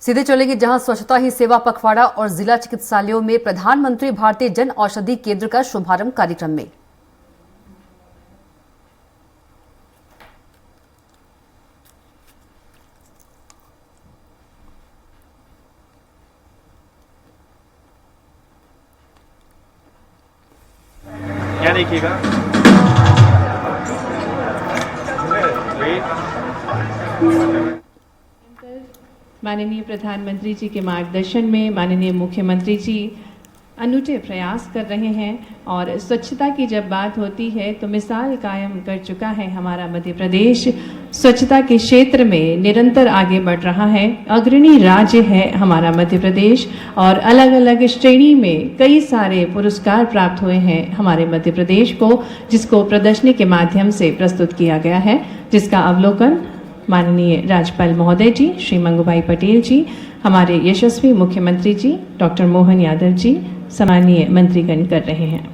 सीधे चलेंगे जहां स्वच्छता ही सेवा पखवाड़ा और जिला चिकित्सालयों में प्रधानमंत्री भारतीय जन औषधि केंद्र का शुभारंभ कार्यक्रम में। क्या देखिएगा? माननीय प्रधानमंत्री जी के मार्गदर्शन में माननीय मुख्यमंत्री जी अनूठे प्रयास कर रहे हैं और स्वच्छता की जब बात होती है तो मिसाल कायम कर चुका है हमारा मध्य प्रदेश। स्वच्छता के क्षेत्र में निरंतर आगे बढ़ रहा है, अग्रणी राज्य है हमारा मध्य प्रदेश और अलग अलग श्रेणी में कई सारे पुरस्कार प्राप्त हुए हैं हमारे मध्य प्रदेश को, जिसको प्रदर्शनी के माध्यम से प्रस्तुत किया गया है, जिसका अवलोकन माननीय राज्यपाल महोदय जी श्री मंगूभाई पटेल जी, हमारे यशस्वी मुख्यमंत्री जी डॉक्टर मोहन यादव जी, सम्मानीय मंत्रीगण कर रहे हैं।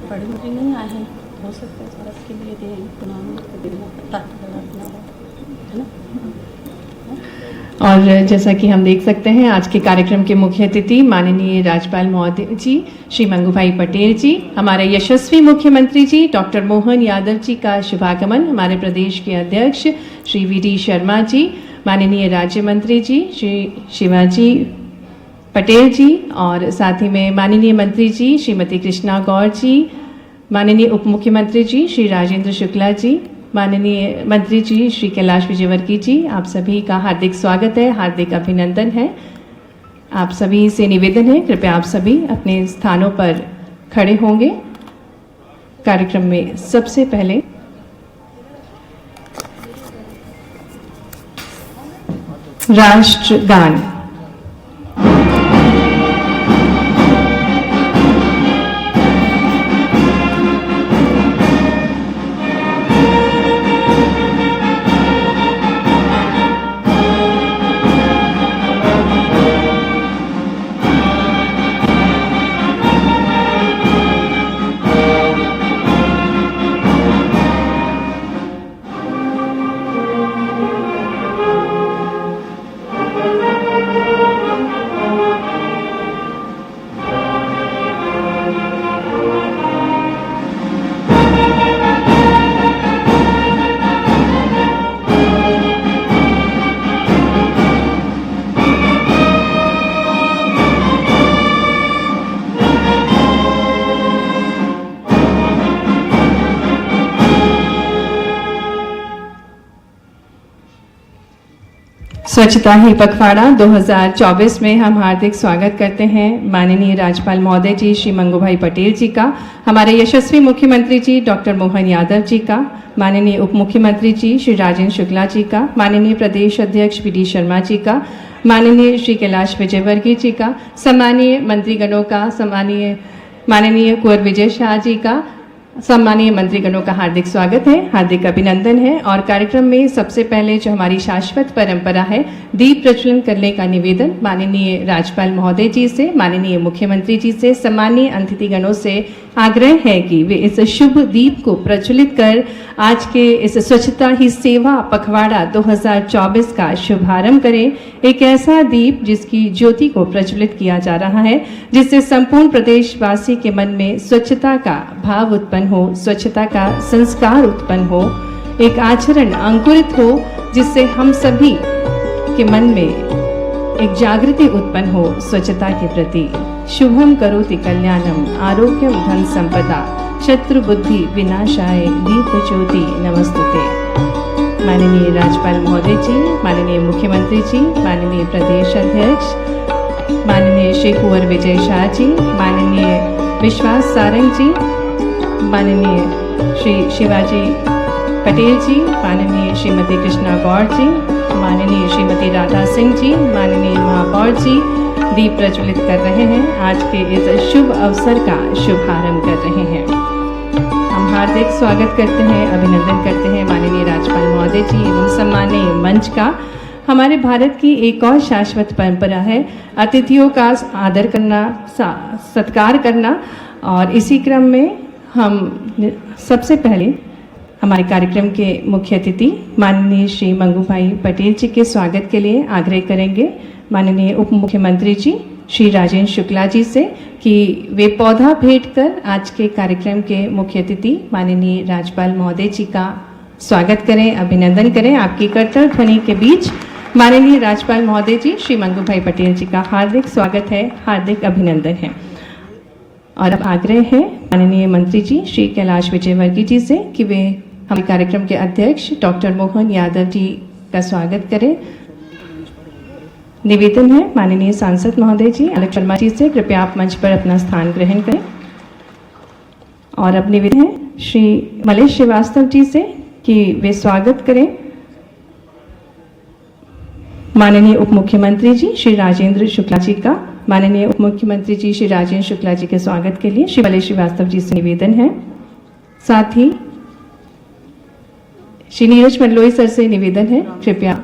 पढ़ी नहीं आए हैं, हो सकता है सड़क के लिए दे पता है ना। और जैसा कि हम देख सकते हैं आज के कार्यक्रम के मुख्य अतिथि माननीय राज्यपाल महोदय जी श्री मंगूभाई पटेल जी, हमारे यशस्वी मुख्यमंत्री जी डॉक्टर मोहन यादव जी का शुभागमन, हमारे प्रदेश के अध्यक्ष श्री वी.डी. शर्मा जी, माननीय राज्य मंत्री जी श्री शिवाजी पटेल जी और साथ ही में माननीय मंत्री जी श्रीमती कृष्णा गौर जी, माननीय उप मुख्यमंत्री जी श्री राजेंद्र शुक्ला जी, माननीय मंत्री जी श्री कैलाश विजयवर्गीय जी, आप सभी का हार्दिक स्वागत है, हार्दिक अभिनंदन है। आप सभी से निवेदन है कृपया आप सभी अपने स्थानों पर खड़े होंगे। कार्यक्रम में सबसे पहले राष्ट्रगान। स्वच्छता ही पखवाड़ा 2024 में हम हार्दिक स्वागत करते हैं माननीय राज्यपाल महोदय जी श्री मंगूभाई पटेल जी का, हमारे यशस्वी मुख्यमंत्री जी डॉक्टर मोहन यादव जी का, माननीय उप मुख्यमंत्री जी श्री राजेंद्र शुक्ला जी का, माननीय प्रदेश अध्यक्ष वी.डी. शर्मा जी का, माननीय श्री कैलाश विजयवर्गीय जी का, सम्मानीय मंत्रीगणों का, माननीय कुंवर विजय शाह जी का, सम्मानीय मंत्रीगणों का हार्दिक स्वागत है, हार्दिक अभिनंदन है। और कार्यक्रम में सबसे पहले जो हमारी शाश्वत परंपरा है दीप प्रज्वलन करने का निवेदन माननीय राज्यपाल महोदय जी से, माननीय मुख्यमंत्री जी से, सम्मानीय अतिथिगणों से आग्रह है कि वे इस शुभ दीप को प्रज्वलित कर आज के इस स्वच्छता ही सेवा पखवाड़ा 2024 का शुभारंभ करें। एक ऐसा दीप जिसकी ज्योति को प्रज्वलित किया जा रहा है, जिससे संपूर्ण प्रदेशवासी के मन में स्वच्छता का भाव उत्पन्न हो, स्वच्छता का संस्कार उत्पन्न हो, एक आचरण अंकुरित हो, जिससे हम सभी के मन में एक जागृति उत्पन्न हो स्वच्छता के प्रति। शुभम करोति कल्याणम आरोग्यम धन संपदा शत्रु बुद्धि विनाशाय दीप ज्योति नमस्तुते। माननीय राज्यपाल महोदय जी, माननीय मुख्यमंत्री जी, माननीय प्रदेश अध्यक्ष माननीय श्री कुंवर विजय शाह जी, माननीय विश्वास सारंग जी, माननीय श्री शिवाजी पटेल जी, माननीय श्रीमती कृष्णा गौर जी, माननीय श्रीमती राधा सिंह जी, माननीय महापौर जी दीप प्रज्वलित कर रहे हैं। आज के इस शुभ अवसर का शुभारंभ कर रहे हैं। हम हार्दिक स्वागत करते हैं, अभिनंदन करते हैं। मंच का। हमारे भारत की एक और शाश्वत परंपरा है अतिथियों का आदर करना, सत्कार करना, और इसी क्रम में हम सबसे पहले हमारे कार्यक्रम के मुख्य अतिथि माननीय श्री मंगू भाई पटेल जी के स्वागत के लिए आग्रह करेंगे माननीय उप मुख्यमंत्री जी श्री राजेंद्र शुक्ला जी से कि वे पौधा भेंट कर आज के कार्यक्रम के मुख्य अतिथि माननीय राज्यपाल महोदय जी का स्वागत करें, अभिनंदन करें। आपकी करतल ध्वनि के बीच माननीय राज्यपाल महोदय जी श्री मंगू भाई पटेल जी का हार्दिक स्वागत है, हार्दिक अभिनंदन है। और अब आग्रह है माननीय मंत्री जी श्री कैलाश विजयवर्गीय जी से कि वे हमारे कार्यक्रम के अध्यक्ष डॉक्टर मोहन यादव जी का स्वागत करें। निवेदन है माननीय सांसद महोदय जी आलोक शर्मा जी से कृपया आप मंच पर अपना स्थान ग्रहण करें। और अब निवेदन है श्री मलेश श्रीवास्तव जी से कि वे स्वागत करें माननीय उप मुख्यमंत्री जी श्री राजेंद्र शुक्ला जी का। माननीय उप मुख्यमंत्री जी श्री राजेंद्र शुक्ला जी के स्वागत के लिए श्री मलेश श्रीवास्तव जी से निवेदन है। साथ ही श्री नीरज मंडलोई सर से निवेदन है, कृपया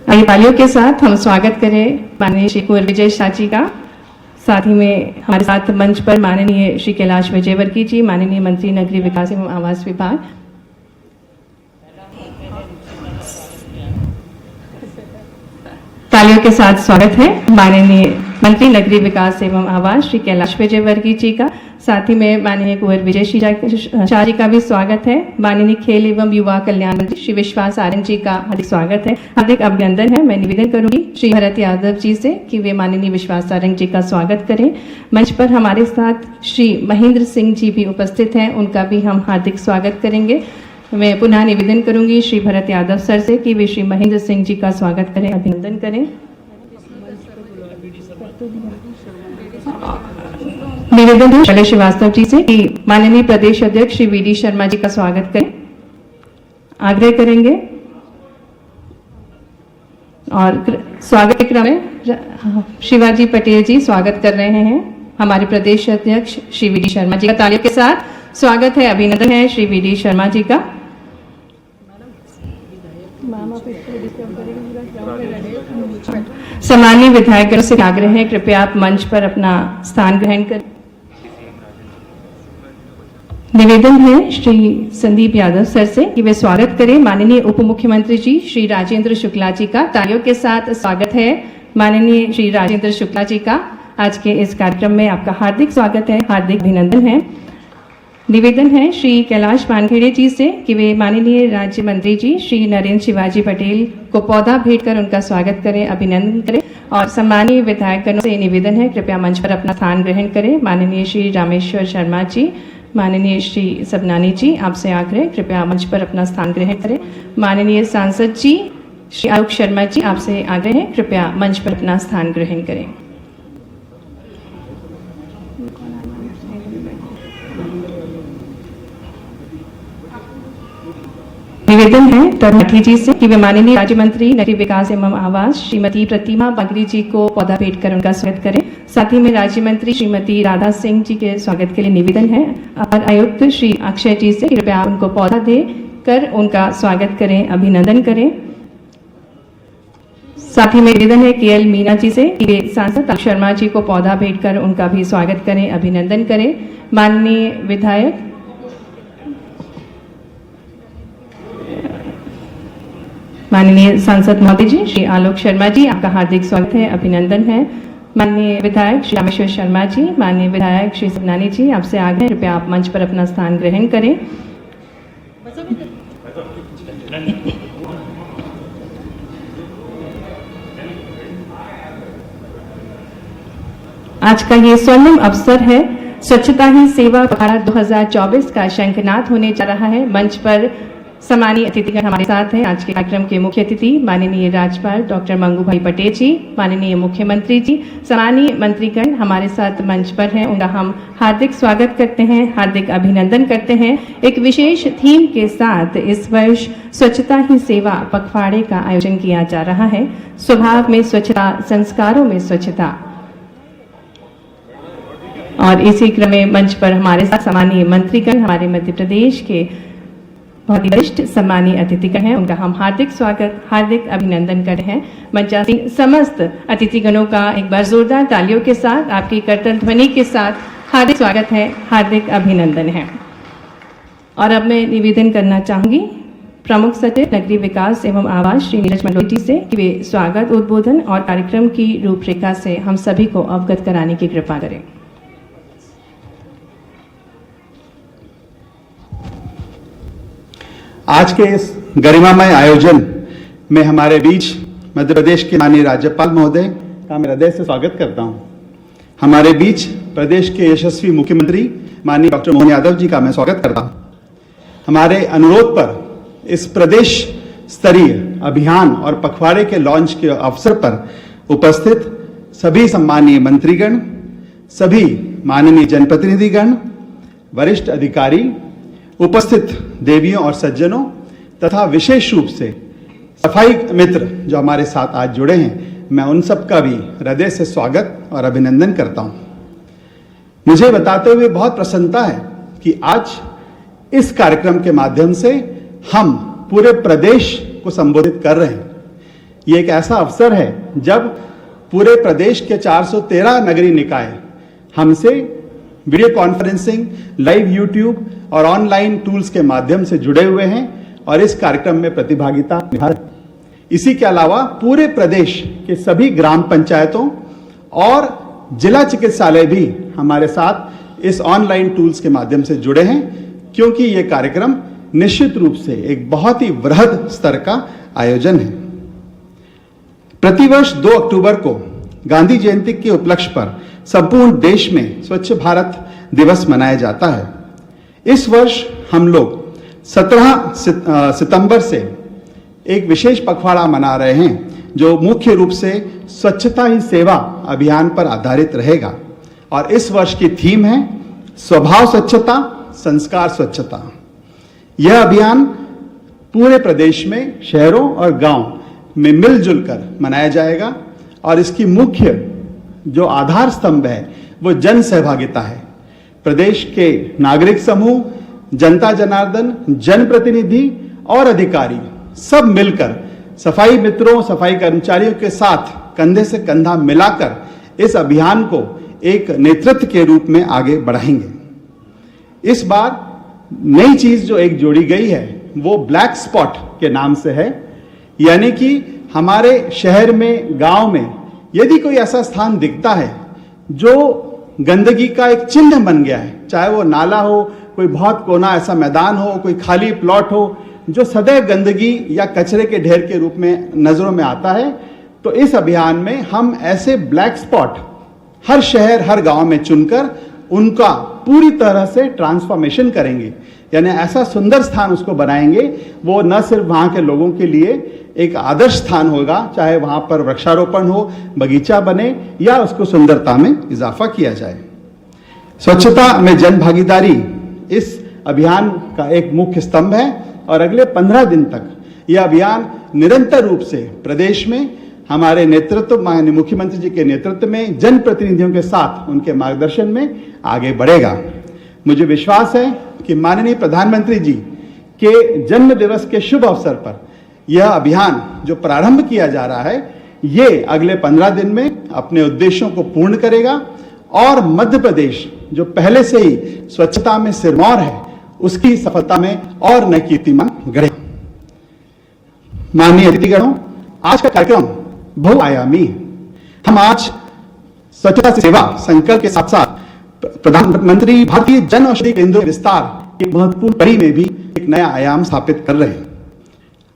आइए तालियों के साथ हम स्वागत करें माननीय श्री कुंवर विजय शाह जी का। साथ ही में हमारे साथ मंच पर माननीय श्री कैलाश विजयवर्गीय जी, माननीय मंत्री नगरीय विकास एवं आवास विभाग। तालियों के साथ स्वागत है माननीय मंत्री नगरीय विकास एवं आवास श्री कैलाश विजयवर्गीय जी का। साथ ही में माननीय कुंवर विजय शाह जी का भी स्वागत है। माननीय खेल एवं युवा कल्याण मंत्री श्री विश्वास आर्यन जी का हार्दिक स्वागत है, हार्दिक अभिनंदन है। मैं निवेदन करूंगी श्री भरत यादव जी से कि वे माननीय विश्वास आर्यन जी का स्वागत करें। मंच पर हमारे साथ श्री महेंद्र सिंह जी भी उपस्थित हैं, उनका भी हम हार्दिक स्वागत करेंगे। मैं पुनः निवेदन करूंगी श्री भरत यादव सर से कि वे श्री महेंद्र सिंह जी का स्वागत करें, अभिनंदन करें। निवेदन है शैलेश श्रीवास्तव जी से कि माननीय प्रदेश अध्यक्ष श्री वीडी शर्मा जी का स्वागत करें, आग्रह करेंगे। और स्वागत के क्रम में शिवाजी पटेल जी स्वागत कर रहे हैं हमारे प्रदेश अध्यक्ष श्री वीडी शर्मा जी का। तालियों के साथ स्वागत है, अभिनंदन है श्री वीडी शर्मा जी का। सम्मानीय विधायकगण से आग्रह है कृपया आप मंच पर अपना स्थान ग्रहण करें। निवेदन है श्री संदीप यादव सर से कि वे स्वागत करें माननीय उप मुख्यमंत्री जी श्री राजेंद्र शुक्ला जी का। तालियों के साथ स्वागत है माननीय श्री राजेंद्र शुक्ला जी का। आज के इस कार्यक्रम में आपका हार्दिक स्वागत है, हार्दिक अभिनंदन है। निवेदन है श्री कैलाश वानखेड़े जी से कि वे माननीय राज्य मंत्री जी श्री नरेंद्र शिवाजी पटेल को पौधा भेंट कर उनका स्वागत करें, अभिनंदन करें। और सम्मानीय विधायकगणों से निवेदन है कृपया मंच पर अपना स्थान ग्रहण करें। माननीय श्री रामेश्वर शर्मा जी, माननीय श्री सबनानी जी, आपसे आग्रह कृपया मंच पर अपना स्थान ग्रहण करें। माननीय सांसद जी श्री आलोक शर्मा जी, आपसे आग्रह है कृपया मंच पर अपना स्थान ग्रहण करें। निवेदन है तरनाठी जी से कि वे माननीय राज्य मंत्री नगरीय विकास एवं आवास श्रीमती प्रतिमा बगरी जी को पौधा भेंट कर उनका स्वागत करें। साथ ही में राज्य मंत्री श्रीमती राधा सिंह जी के स्वागत के लिए निवेदन है। और आयुक्त श्री अक्षय जी से कृपया उनको पौधा दे कर उनका स्वागत करें, अभिनंदन करें। साथ ही में निवेदन है केएल मीना जी से कि वे सांसद आलोक शर्मा जी को पौधा भेंट कर उनका भी स्वागत करें, अभिनंदन करें। माननीय विधायक माननीय सांसद महोदय जी श्री आलोक शर्मा जी, आपका हार्दिक स्वागत है, अभिनंदन है। माननीय विधायक श्री रामेश्वर शर्मा जी, माननीय विधायक श्री सबनानी जी, आपसे आग्रह कृपया आप मंच पर अपना स्थान ग्रहण करें। आज का ये स्वर्णिम अवसर है, स्वच्छता ही सेवा पखवाड़ा 2024 का शंखनाद होने जा रहा है। मंच पर सम्मानीय अतिथिगण हमारे साथ हैं। आज के कार्यक्रम के मुख्य अतिथि माननीय राज्यपाल डॉक्टर मंगू भाई पटेल जी, माननीय मुख्यमंत्री जी, सम्मानीय मंत्रीगण हमारे साथ मंच पर हैं। उनका हम हार्दिक स्वागत करते हैं, हार्दिक अभिनंदन करते हैं। एक विशेष थीम के साथ इस वर्ष स्वच्छता ही सेवा पखवाड़े का आयोजन किया जा रहा है। स्वभाव में स्वच्छता, संस्कारों में स्वच्छता। और इसी क्रम में मंच पर हमारे साथ सम्मानीय मंत्रीगण हमारे मध्य प्रदेश के बहुत ही वरिष्ठ सम्मानीय अतिथिगण हैं, उनका हम हार्दिक स्वागत, हार्दिक अभिनंदन कर रहे हैं। मंचासीन समस्त अतिथिगणों का एक बार जोरदार तालियों के साथ, आपकी करतल ध्वनि के साथ हार्दिक स्वागत है, हार्दिक अभिनंदन है। और अब मैं निवेदन करना चाहूंगी प्रमुख सचिव नगरीय विकास एवं आवास श्री नीरज मंडलोई जी से कि वे स्वागत उद्बोधन और कार्यक्रम की रूपरेखा से हम सभी को अवगत कराने की कृपा करें। आज के इस गरिमामय आयोजन में हमारे बीच मध्य प्रदेश के माननीय राज्यपाल महोदय का मैं हृदय से स्वागत करता हूं। हमारे बीच प्रदेश के यशस्वी मुख्यमंत्री माननीय डॉक्टर मोहन यादव जी का मैं स्वागत करता हूं। हमारे अनुरोध पर इस प्रदेश स्तरीय अभियान और पखवाड़े के लॉन्च के अवसर पर उपस्थित सभी सम्मानीय मंत्रीगण, सभी माननीय जनप्रतिनिधिगण, वरिष्ठ अधिकारी, उपस्थित देवियों और सज्जनों तथा विशेष रूप से सफाई मित्र जो हमारे साथ आज जुड़े हैं, मैं उन सब का भी हृदय से स्वागत और अभिनंदन करता हूं। मुझे बताते हुए बहुत प्रसन्नता है कि आज इस कार्यक्रम के माध्यम से हम पूरे प्रदेश को संबोधित कर रहे हैं। ये एक ऐसा अवसर है जब पूरे प्रदेश के 413 नगरीय निकाय हमसे वीडियो कॉन्फ्रेंसिंग, लाइव यूट्यूब और ऑनलाइन टूल्स के माध्यम से जुड़े हुए हैं और इस कार्यक्रम में प्रतिभागिता निभा रहे हैं। इसी के अलावा पूरे प्रदेश के सभी ग्राम पंचायतों और जिला चिकित्सालय भी हमारे साथ इस ऑनलाइन टूल्स के माध्यम से जुड़े हैं, क्योंकि यह कार्यक्रम निश्चित रूप से एक बहुत ही वृहद स्तर का आयोजन है। प्रतिवर्ष 2 अक्टूबर को गांधी जयंती के उपलक्ष्य पर संपूर्ण देश में स्वच्छ भारत दिवस मनाया जाता है। इस वर्ष हम लोग 17 सितंबर से एक विशेष पखवाड़ा मना रहे हैं जो मुख्य रूप से स्वच्छता ही सेवा अभियान पर आधारित रहेगा। और इस वर्ष की थीम है स्वभाव स्वच्छता, संस्कार स्वच्छता। यह अभियान पूरे प्रदेश में शहरों और गांव में मिलजुल कर मनाया जाएगा और इसकी मुख्य जो आधार स्तंभ है वो जन सहभागिता है। प्रदेश के नागरिक समूह, जनता जनार्दन, जनप्रतिनिधि और अधिकारी सब मिलकर सफाई मित्रों, सफाई कर्मचारियों के साथ कंधे से कंधा मिलाकर इस अभियान को एक नेतृत्व के रूप में आगे बढ़ाएंगे। इस बार नई चीज जो एक जोड़ी गई है वो ब्लैक स्पॉट के नाम से है, यानी कि हमारे शहर में, गांव में यदि कोई ऐसा स्थान दिखता है जो गंदगी का एक चिन्ह बन गया है, चाहे वो नाला हो, कोई बहुत कोना ऐसा मैदान हो, कोई खाली प्लॉट हो जो सदैव गंदगी या कचरे के ढेर के रूप में नजरों में आता है, तो इस अभियान में हम ऐसे ब्लैक स्पॉट हर शहर, हर गांव में चुनकर उनका पूरी तरह से ट्रांसफॉर्मेशन करेंगे। यानी ऐसा सुंदर स्थान उसको बनाएंगे, वो न सिर्फ वहां के लोगों के लिए एक आदर्श स्थान होगा, चाहे वहां पर वृक्षारोपण हो, बगीचा बने या उसको सुंदरता में इजाफा किया जाए। स्वच्छता में जन भागीदारी इस अभियान का एक मुख्य स्तंभ है और अगले 15 दिन तक यह अभियान निरंतर रूप से प्रदेश में हमारे नेतृत्व, माननीय मुख्यमंत्री जी के नेतृत्व में, जनप्रतिनिधियों के साथ उनके मार्गदर्शन में आगे बढ़ेगा। मुझे विश्वास है कि माननीय प्रधानमंत्री जी के जन्म दिवस के शुभ अवसर पर यह अभियान जो प्रारंभ किया जा रहा है, ये अगले 15 दिन में अपने उद्देश्यों को पूर्ण करेगा और मध्य प्रदेश जो पहले से ही स्वच्छता में सिरमौर है, उसकी सफलता में और नए कीर्तिमान गढ़ेगा। माननीय अतिथिगणों, आज का कार्यक्रम बहुआयामी है। हम आज स्वच्छता से सेवा संकल्प के साथ साथ प्रधानमंत्री भारतीय जन औषधि केंद्र विस्तार की महत्वपूर्ण कड़ी में भी एक नया आयाम स्थापित कर रहे हैं।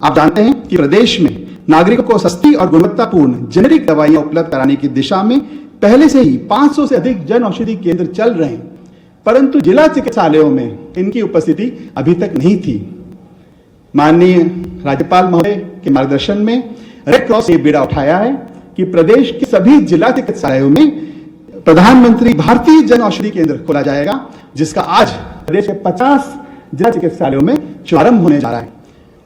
आप जानते हैं कि प्रदेश में नागरिकों को सस्ती और गुणवत्तापूर्ण जेनेरिक दवाइयां उपलब्ध कराने की दिशा में पहले से ही 500 से अधिक जन औषधि केंद्र चल रहे हैं, परंतु जिला चिकित्सालयों में इनकी उपस्थिति अभी तक नहीं थी। माननीय राज्यपाल महोदय के मार्गदर्शन में रेड क्रॉस ने बीड़ा उठाया है कि प्रदेश के सभी जिला चिकित्सालयों में प्रधानमंत्री भारतीय जन औषधि केंद्र खोला जाएगा, जिसका आज प्रदेश के 50 जिला चिकित्सालयों में शुभारंभ होने जा रहा है।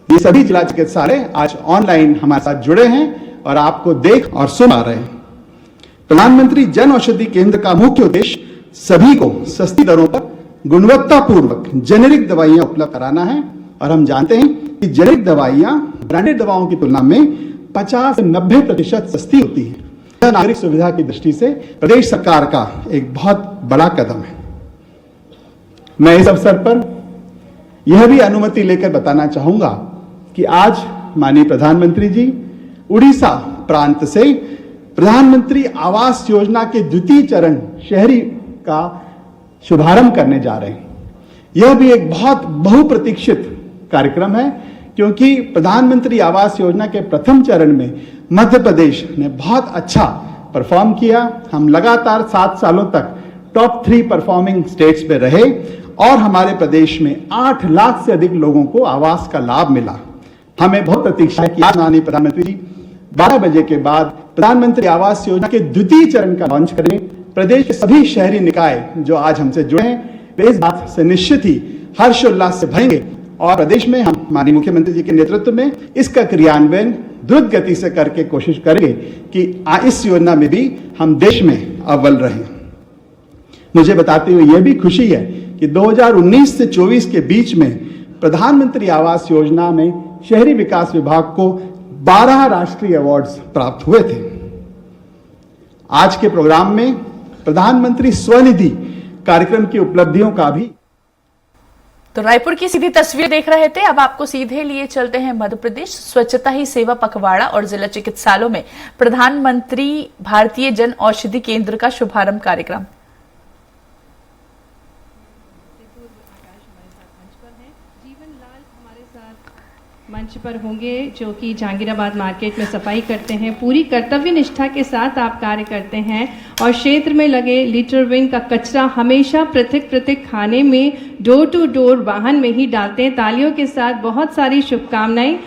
ये सभी जिला चिकित्सालय आज ऑनलाइन हमारे साथ जुड़े हैं और आपको देख और सुन पा रहे हैं। प्रधानमंत्री जन औषधि केंद्र का मुख्य उद्देश्य सभी को सस्ती दरों पर गुणवत्तापूर्वक जेनेरिक दवाइयां उपलब्ध कराना है और हम जानते हैं कि जेनेरिक दवाइयां ब्रांडेड दवाओं की तुलना में 50 से 90% सस्ती होती है। यह नागरिक सुविधा की दृष्टि से प्रदेश सरकार का एक बहुत बड़ा कदम है। मैं इस अवसर पर यह भी अनुमति लेकर बताना चाहूंगा कि आज माननीय प्रधानमंत्री जी उड़ीसा प्रांत से प्रधानमंत्री आवास योजना के द्वितीय चरण शहरी का शुभारंभ करने जा रहे हैं। यह भी एक बहुत बहुप्रतीक्षित कार्यक्रम है, क्योंकि प्रधानमंत्री आवास योजना के प्रथम चरण में मध्य प्रदेश ने बहुत अच्छा परफॉर्म किया। हम लगातार 7 सालों तक टॉप 3 परफॉर्मिंग स्टेट्स में रहे और हमारे प्रदेश में 8 लाख से अधिक लोगों को आवास का लाभ मिला। हमें बहुत प्रतीक्षा है कि आज माननीय प्रधानमंत्री जी 12 बजे के बाद प्रधानमंत्री आवास योजना के द्वितीय चरण का लॉन्च करें। प्रदेश के सभी शहरी निकाय जो आज हमसे जुड़े हैं वे इस बात से निश्चित ही हर्षोल्लास से भरेंगे और प्रदेश में हम माननीय मुख्यमंत्री जी के नेतृत्व में इसका क्रियान्वयन द्रुत गति से करके कोशिश करेंगे कि इस योजना में भी हम देश में अव्वल रहें। मुझे बताते हुए यह भी खुशी है कि 2019 से 24 के बीच में प्रधानमंत्री आवास योजना में शहरी विकास विभाग को 12 राष्ट्रीय अवार्ड्स प्राप्त हुए थे। आज के प्रोग्राम में प्रधानमंत्री स्वनिधि कार्यक्रम की उपलब्धियों का भी। तो रायपुर की सीधी तस्वीर देख रहे थे। अब आपको सीधे लिए चलते हैं मध्य प्रदेश। स्वच्छता ही सेवा पखवाड़ा और जिला चिकित्सालयों में प्रधानमंत्री भारतीय जन औषधि केंद्र का शुभारंभ कार्यक्रम। मंच पर होंगे जो कि जहांगीराबाद मार्केट में सफाई करते हैं, पूरी कर्तव्य निष्ठा के साथ आप कार्य करते हैं और क्षेत्र में लगे लिटर विन का कचरा हमेशा पृथक पृथक खाने में डोर टू डोर वाहन में ही डालते हैं। तालियों के साथ बहुत सारी शुभकामनाएं।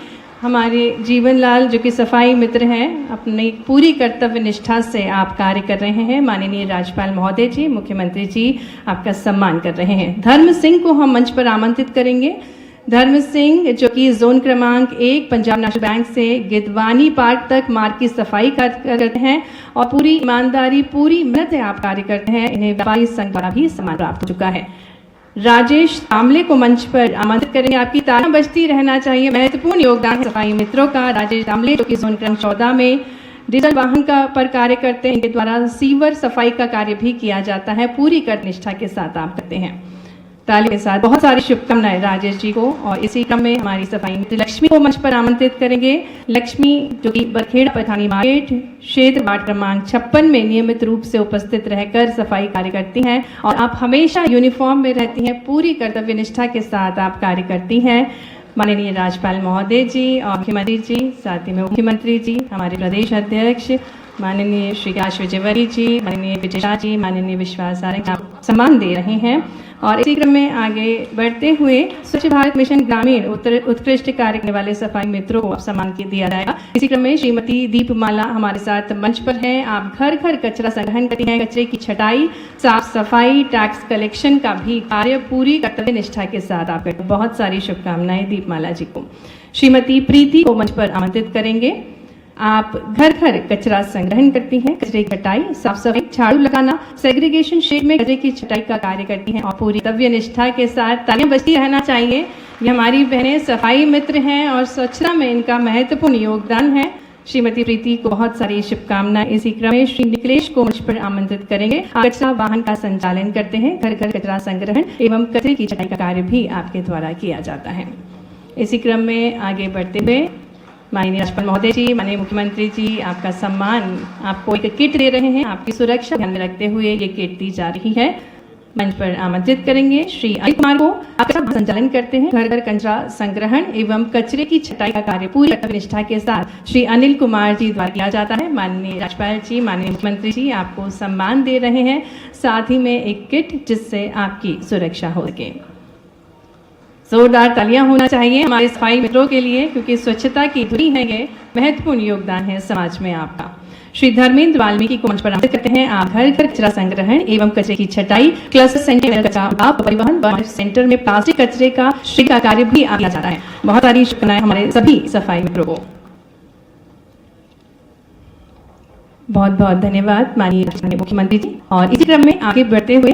हमारे जीवनलाल जो कि सफाई मित्र हैं, अपनी पूरी कर्तव्य निष्ठा से आप कार्य कर रहे हैं। माननीय राज्यपाल महोदय जी, मुख्यमंत्री जी आपका सम्मान कर रहे हैं। धर्म सिंह को हम मंच पर आमंत्रित करेंगे। धर्म सिंह जो कि जोन क्रमांक 1 पंजाब नेशनल बैंक से गिदवानी पार्क तक मार्ग की सफाई करते हैं और पूरी ईमानदारी पूरी मेहनत से आप कार्य करते हैं। इन्हें व्यापारी संघ द्वारा भी सम्मान प्राप्त हो चुका है। राजेश तांबले को मंच पर आमंत्रित करेंगे। आपकी तालियां बजती रहना चाहिए। महत्वपूर्ण योगदान है सफाई मित्रों का। राजेश तांबले जो कि जोन क्रमांक 14 में डीजल वाहन पर कार्य करते हैं। इनके द्वारा सीवर सफाई का कार्य भी किया जाता है। पूरी कर्तनिष्ठा के साथ आप करते हैं। ताली के साथ बहुत सारी शुभकामनाएं राजेश जी को। और इसी क्रम में हमारी सफाई मित्र लक्ष्मी को मंच पर आमंत्रित करेंगे। लक्ष्मी जो कि बरखेड़ा पठानी मार्केट क्षेत्र वार्ड क्रमांक 56 में नियमित रूप से उपस्थित रहकर सफाई कार्य करती हैं और आप हमेशा यूनिफॉर्म में रहती हैं। पूरी कर्तव्य निष्ठा के साथ आप कार्य करती हैं। माननीय राज्यपाल महोदय जी और मुख्यमंत्री जी, साथ ही में मुख्यमंत्री जी, हमारे प्रदेश अध्यक्ष माननीय श्री काश विजयवर्गीय जी, माननीय विजय शाह जी, माननीय विश्वास सारंग आप सम्मान दे रहे हैं। और इसी क्रम में आगे बढ़ते हुए स्वच्छ भारत मिशन ग्रामीण उत्कृष्ट कार्य करने वाले सफाई मित्रों को सम्मान दिया जाएगा। इसी क्रम में श्रीमती दीपमाला हमारे साथ मंच पर हैं। आप घर घर कचरा संग्रहण करती हैं, कचरे की छटाई, साफ सफाई, टैक्स कलेक्शन का भी कार्य पूरी कर्तव्य निष्ठा के साथ आप करते हैं। बहुत सारी शुभकामनाएं दीपमाला जी को। श्रीमती प्रीति को मंच पर आमंत्रित करेंगे। आप घर घर कचरा संग्रहण करती हैं, कचरे की छटाई, साफ सफाई, झाड़ू लगाना, सेग्रीगेशन शेड में कचरे की छटाई का कार्य करती हैं और पूरी कर्तव्य निष्ठा के साथ। तालियां बजती रहना चाहिए। ये हमारी बहनें सफाई मित्र हैं और स्वच्छता में इनका महत्वपूर्ण योगदान है। श्रीमती प्रीति को बहुत सारी शुभकामनाएं। इसी क्रम में श्री निकलेश को मंच पर आमंत्रित करेंगे। कचरा वाहन का संचालन करते हैं। घर घर कचरा संग्रहण एवं कचरे की छटाई का कार्य भी आपके द्वारा किया जाता है। इसी क्रम में आगे बढ़ते हुए माननीय राज्यपाल महोदय जी, माननीय मुख्यमंत्री जी आपका सम्मान, आपको एक किट दे रहे हैं। आपकी सुरक्षा ध्यान में रखते हुए ये किट दी जा रही है। मंच पर आमंत्रित करेंगे श्री अनिल कुमार को। आप संचालन करते हैं। घर घर कचरा संग्रहण एवं कचरे की छटाई का कार्य पूरी निष्ठा के साथ श्री अनिल कुमार जी द्वारा किया जाता है। माननीय राज्यपाल जी, माननीय मुख्यमंत्री जी आपको सम्मान दे रहे हैं, साथ ही में एक किट जिससे आपकी सुरक्षा हो सके। जोरदार तालियां होना चाहिए हमारे सफाई मित्रों के लिए, क्योंकि स्वच्छता की धुरी है, ये महत्वपूर्ण योगदान है समाज में आपका। श्री धर्मेंद्र वाल्मीकि को मंच पर आमंत्रित करते हैं। आप घर घर कचरा संग्रहण एवं कचरे की छटाई, क्लस्टर सेंटर में कचरा उठाव, परिवहन सेंटर में प्लास्टिक कचरे का श्रेणी का कार्य भी किया जाता है। बहुत सारी शुभकामनाएं हमारे सभी सफाई मित्रों को। बहुत बहुत धन्यवाद माननीय मुख्यमंत्री जी। और इसी क्रम में आगे बढ़ते हुए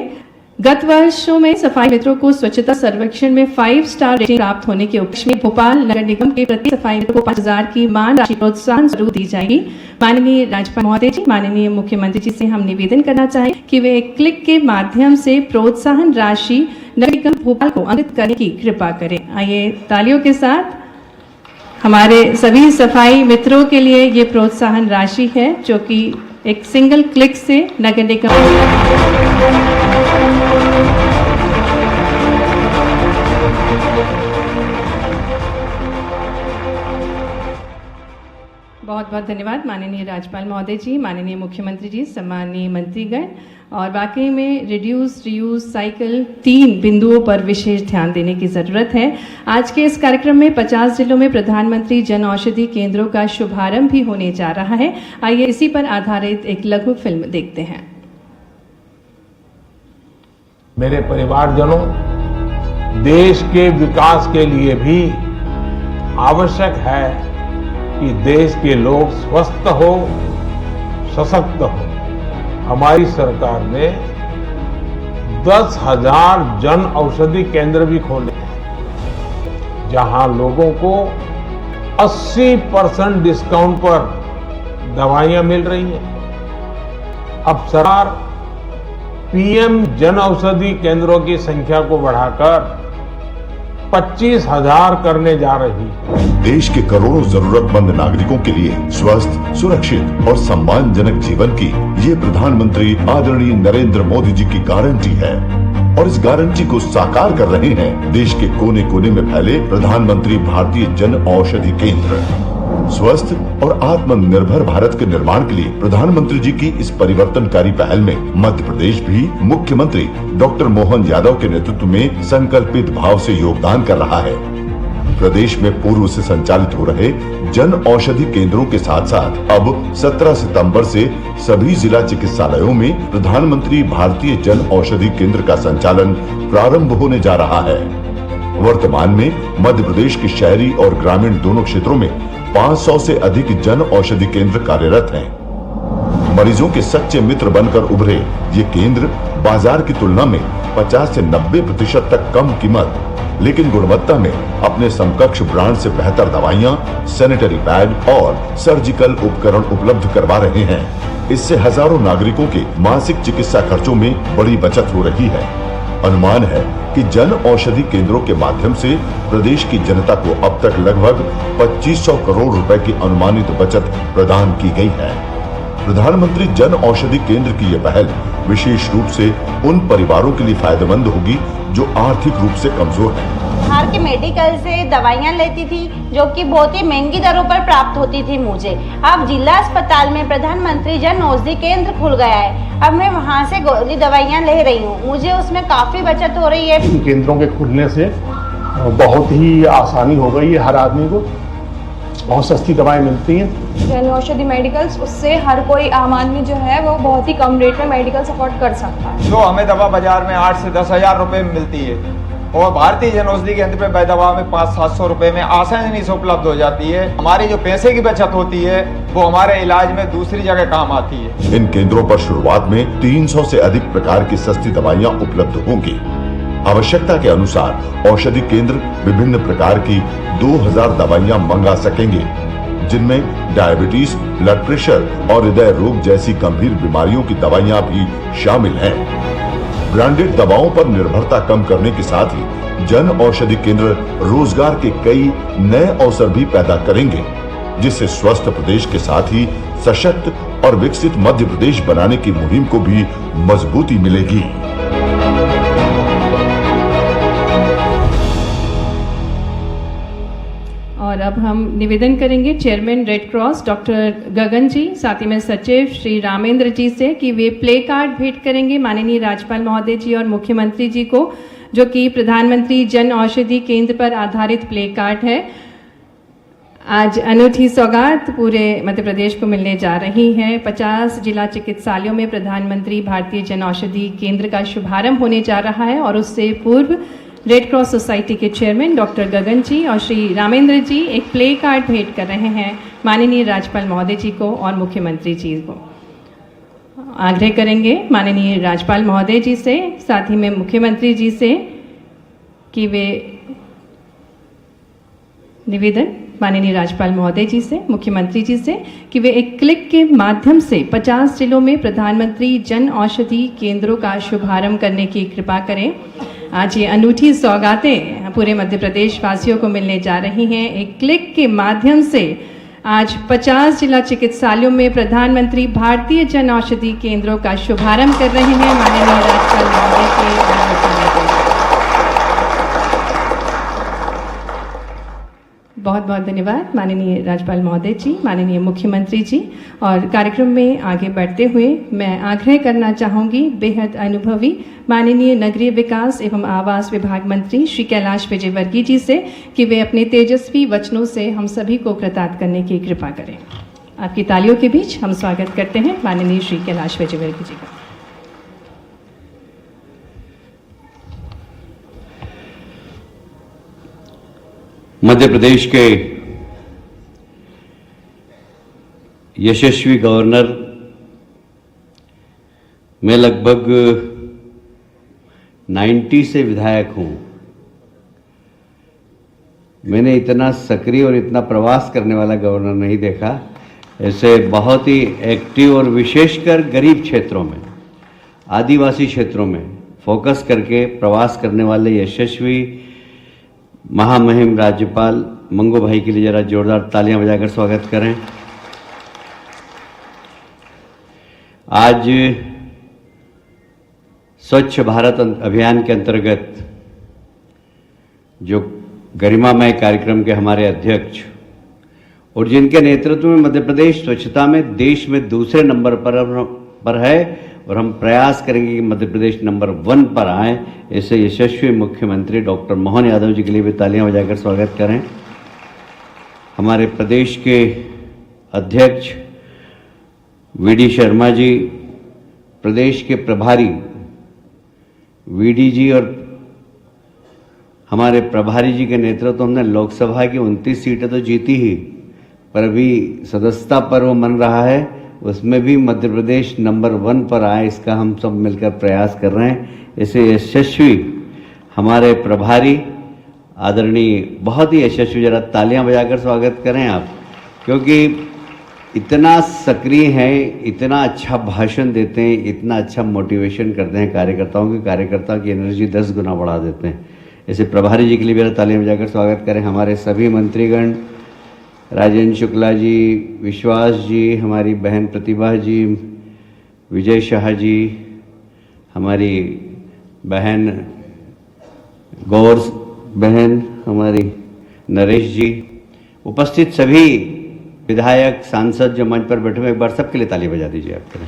गत वर्षों में सफाई मित्रों को स्वच्छता सर्वेक्षण में 5 स्टार रेटिंग प्राप्त होने के उपलक्ष्य में भोपाल नगर निगम के प्रति सफाई मित्रों को 5,000 की मान राशि प्रोत्साहन स्वरूप दी जाएगी। माननीय राज्यपाल महोदय जी, माननीय मुख्यमंत्री जी से हम निवेदन करना चाहें कि वे क्लिक के माध्यम से प्रोत्साहन राशि नगर निगम भोपाल को अंकित करने की कृपा करें। आइए तालियों के साथ हमारे सभी सफाई मित्रों के लिए ये प्रोत्साहन राशि है, जो कि एक सिंगल क्लिक से नगर निगम बहुत बहुत धन्यवाद माननीय राज्यपाल महोदय जी, माननीय मुख्यमंत्री जी, सम्मानीय मंत्रीगण। और वाकई में रिड्यूस रीयूज साइकिल 3 बिंदुओं पर विशेष ध्यान देने की ज़रूरत है। आज के इस कार्यक्रम में 50 जिलों में प्रधानमंत्री जन औषधि केंद्रों का शुभारंभ भी होने जा रहा है। आइए इसी पर आधारित एक लघु फिल्म देखते हैं। मेरे परिवारजनों, देश के विकास के लिए भी आवश्यक है कि देश के लोग स्वस्थ हो, सशक्त हो। हमारी सरकार ने 10,000 जन औषधि केंद्र भी खोले हैं, जहां लोगों को 80% डिस्काउंट पर दवाइयां मिल रही हैं। अब सरकार पीएम जन औषधि केंद्रों की संख्या को बढ़ाकर 25,000 करने जा रही है। देश के करोड़ों जरूरतमंद नागरिकों के लिए स्वस्थ, सुरक्षित और सम्मानजनक जीवन की ये प्रधानमंत्री आदरणीय नरेंद्र मोदी जी की गारंटी है। और इस गारंटी को साकार कर रहे हैं देश के कोने कोने में फैले प्रधानमंत्री भारतीय जन औषधि केंद्र। स्वस्थ और आत्मनिर्भर भारत के निर्माण के लिए प्रधानमंत्री जी की इस परिवर्तनकारी पहल में मध्य प्रदेश भी मुख्यमंत्री डॉक्टर मोहन यादव के नेतृत्व में संकल्पित भाव से योगदान कर रहा है। प्रदेश में पूर्व से संचालित हो रहे जन औषधि केंद्रों के साथ साथ अब 17 सितंबर से सभी जिला चिकित्सालयों में प्रधानमंत्री भारतीय जन औषधि केंद्र का संचालन प्रारंभ होने जा रहा है। वर्तमान में मध्य प्रदेश के शहरी और ग्रामीण दोनों क्षेत्रों में 500 से अधिक जन औषधि केंद्र कार्यरत हैं। मरीजों के सच्चे मित्र बनकर उभरे ये केंद्र बाजार की तुलना में 50 से 90% तक कम कीमत लेकिन गुणवत्ता में अपने समकक्ष ब्रांड से बेहतर दवाइयां, सैनिटरी पैड और सर्जिकल उपकरण उपलब्ध करवा रहे हैं। इससे हजारों नागरिकों के मासिक चिकित्सा खर्चों में बड़ी बचत हो रही है। अनुमान है कि जन औषधि केंद्रों के माध्यम से प्रदेश की जनता को अब तक लगभग 2500 करोड़ रुपए की अनुमानित बचत प्रदान की गई है। प्रधानमंत्री जन औषधि केंद्र की यह पहल विशेष रूप से उन परिवारों के लिए फायदेमंद होगी जो आर्थिक रूप से कमजोर हैं। बाहर के मेडिकल से दवाइयां लेती थी जो कि बहुत ही महंगी दरों पर प्राप्त होती थी मुझे। अब जिला अस्पताल में प्रधानमंत्री जन औषधि केंद्र खुल गया है। अब मैं वहां से गोली दवाइयां ले रही हूँ, मुझे उसमें काफी बचत हो रही है। इन केंद्रों के खुलने से बहुत ही आसानी हो गई है, हर आदमी को बहुत सस्ती दवाएं मिलती हैं। जन औषधि मेडिकल्स, उससे हर कोई आम आदमी जो है वो बहुत ही कम रेट में मेडिकल सपोर्ट कर सकता है। जो हमें दवा बाजार में 8 से 10,000 रुपए में मिलती है और भारतीय जन औषधि केंद्र पे दवा में 500-700 रुपए में आसानी से उपलब्ध हो जाती है। हमारी जो पैसे की बचत होती है वो हमारे इलाज में दूसरी जगह काम आती है। इन केंद्रों पर शुरुआत में 300 से अधिक प्रकार की सस्ती दवाइयां उपलब्ध होंगी। आवश्यकता के अनुसार औषधि केंद्र विभिन्न प्रकार की 2000 दवाइयां मंगा सकेंगे, जिनमें डायबिटीज, ब्लड प्रेशर और हृदय रोग जैसी गंभीर बीमारियों की दवाइयां भी शामिल हैं। ब्रांडेड दवाओं पर निर्भरता कम करने के साथ ही जन औषधि केंद्र रोजगार के कई नए अवसर भी पैदा करेंगे, जिससे स्वस्थ प्रदेश के साथ ही सशक्त और विकसित मध्य प्रदेश बनाने की मुहिम को भी मजबूती मिलेगी। और अब हम निवेदन करेंगे चेयरमैन रेड क्रॉस डॉक्टर गगन जी, साथ ही में सचिव श्री रामेंद्र जी से कि वे प्ले कार्ड भेंट करेंगे माननीय राज्यपाल महोदय जी और मुख्यमंत्री जी को, जो कि प्रधानमंत्री जन औषधि केंद्र पर आधारित प्ले कार्ड है। आज अनूठी सौगात पूरे मध्य प्रदेश को मिलने जा रही है। 50 जिला चिकित्सालयों में प्रधानमंत्री भारतीय जन औषधि केंद्र का शुभारंभ होने जा रहा है और उससे पूर्व रेड क्रॉस सोसाइटी के चेयरमैन डॉक्टर गगन जी और श्री रामेंद्र जी एक प्ले कार्ड भेंट कर रहे हैं माननीय राज्यपाल महोदय जी को और मुख्यमंत्री जी को। आग्रह करेंगे माननीय राज्यपाल महोदय जी से, साथ ही में मुख्यमंत्री जी से कि वे निवेदन माननीय राज्यपाल महोदय जी से, मुख्यमंत्री जी से कि वे एक क्लिक के माध्यम से 50 जिलों में प्रधानमंत्री जन औषधि केंद्रों का शुभारंभ करने की कृपा करें। आज ये अनूठी सौगातें पूरे मध्य प्रदेश वासियों को मिलने जा रही हैं। एक क्लिक के माध्यम से आज 50 जिला चिकित्सालयों में प्रधानमंत्री भारतीय जन औषधि केंद्रों का शुभारंभ कर रहे हैं माननीय राज्यपाल महोदय के। बहुत बहुत धन्यवाद माननीय राज्यपाल महोदय जी, माननीय मुख्यमंत्री जी। और कार्यक्रम में आगे बढ़ते हुए मैं आग्रह करना चाहूँगी बेहद अनुभवी माननीय नगरीय विकास एवं आवास विभाग मंत्री श्री कैलाश विजयवर्गीय जी से कि वे अपने तेजस्वी वचनों से हम सभी को कृतार्थ करने की कृपा करें। आपकी तालियों के बीच हम स्वागत करते हैं माननीय श्री कैलाश विजयवर्गीय जी का। मध्य प्रदेश के यशस्वी गवर्नर, मैं लगभग 90 से विधायक हूं। मैंने इतना सक्रिय और इतना प्रवास करने वाला गवर्नर नहीं देखा। ऐसे बहुत ही एक्टिव और विशेषकर गरीब क्षेत्रों में, आदिवासी क्षेत्रों में फोकस करके प्रवास करने वाले यशस्वी महामहिम राज्यपाल मंगू भाई के लिए जरा जोरदार तालियां बजाकर स्वागत करें। आज स्वच्छ भारत अभियान के अंतर्गत जो गरिमामय कार्यक्रम के हमारे अध्यक्ष और जिनके नेतृत्व में मध्य प्रदेश स्वच्छता में देश में दूसरे नंबर पर है और हम प्रयास करेंगे कि मध्य प्रदेश नंबर 1 पर आए, ऐसे यशस्वी मुख्यमंत्री डॉक्टर मोहन यादव जी के लिए भी तालियां बजाकर स्वागत करें। हमारे प्रदेश के अध्यक्ष वीडी शर्मा जी, प्रदेश के प्रभारी वीडी जी और हमारे प्रभारी जी के नेतृत्व हमने लोकसभा की 29 सीटें तो जीती ही, पर अभी सदस्यता पर्व मन रहा है, उसमें भी मध्य प्रदेश नंबर 1 पर आए, इसका हम सब मिलकर प्रयास कर रहे हैं। ऐसे यशस्वी हमारे प्रभारी आदरणीय, बहुत ही यशस्वी, जरा तालियां बजाकर स्वागत करें आप, क्योंकि इतना सक्रिय हैं, इतना अच्छा भाषण देते हैं, इतना अच्छा मोटिवेशन करते हैं कार्यकर्ताओं की एनर्जी 10 गुना बढ़ा देते हैं। ऐसे प्रभारी जी के लिए भी तालियां बजाकर स्वागत करें। हमारे सभी मंत्रीगण, राजेंद्र शुक्ला जी, विश्वास जी, हमारी बहन प्रतिभा जी, विजय शाह जी, हमारी बहन गौर बहन, हमारी नरेश जी, उपस्थित सभी विधायक, सांसद जो मंच पर बैठे हुए, एक बार सबके लिए ताली बजा दीजिए आप करें।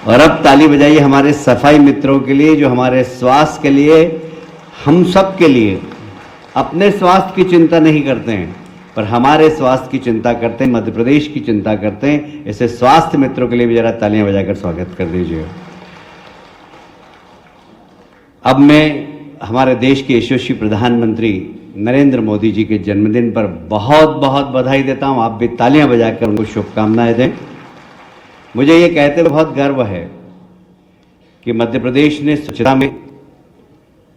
और अब ताली बजाइए हमारे सफाई मित्रों के लिए जो हमारे स्वास्थ्य के लिए, हम सब के लिए अपने स्वास्थ्य की चिंता नहीं करते हैं पर हमारे स्वास्थ्य की चिंता करते हैं, मध्य प्रदेश की चिंता करते हैं। ऐसे स्वास्थ्य मित्रों के लिए भी जरा तालियां बजाकर स्वागत कर दीजिए। अब मैं हमारे देश के यशस्वी प्रधानमंत्री नरेंद्र मोदी जी के जन्मदिन पर बहुत बहुत बधाई देता हूं। आप भी तालियां बजाकर उनको शुभकामनाएं दें। मुझे ये कहते हुए बहुत गर्व है कि मध्य प्रदेश ने स्वच्छता में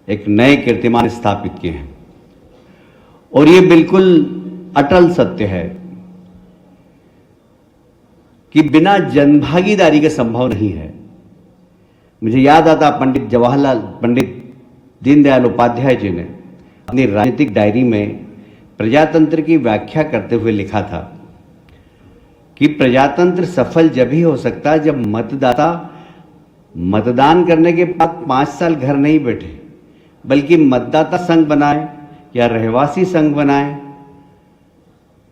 एक नए कीर्तिमान स्थापित किए हैं और ये बिल्कुल अटल सत्य है कि बिना जनभागीदारी के संभव नहीं है। मुझे याद आता पंडित दीनदयाल उपाध्याय जी ने अपनी राजनीतिक डायरी में प्रजातंत्र की व्याख्या करते हुए लिखा था कि प्रजातंत्र सफल जब ही हो सकता है जब मतदाता मतदान करने के बाद 5 साल घर नहीं बैठे, बल्कि मतदाता संघ बनाए या रहवासी संघ बनाए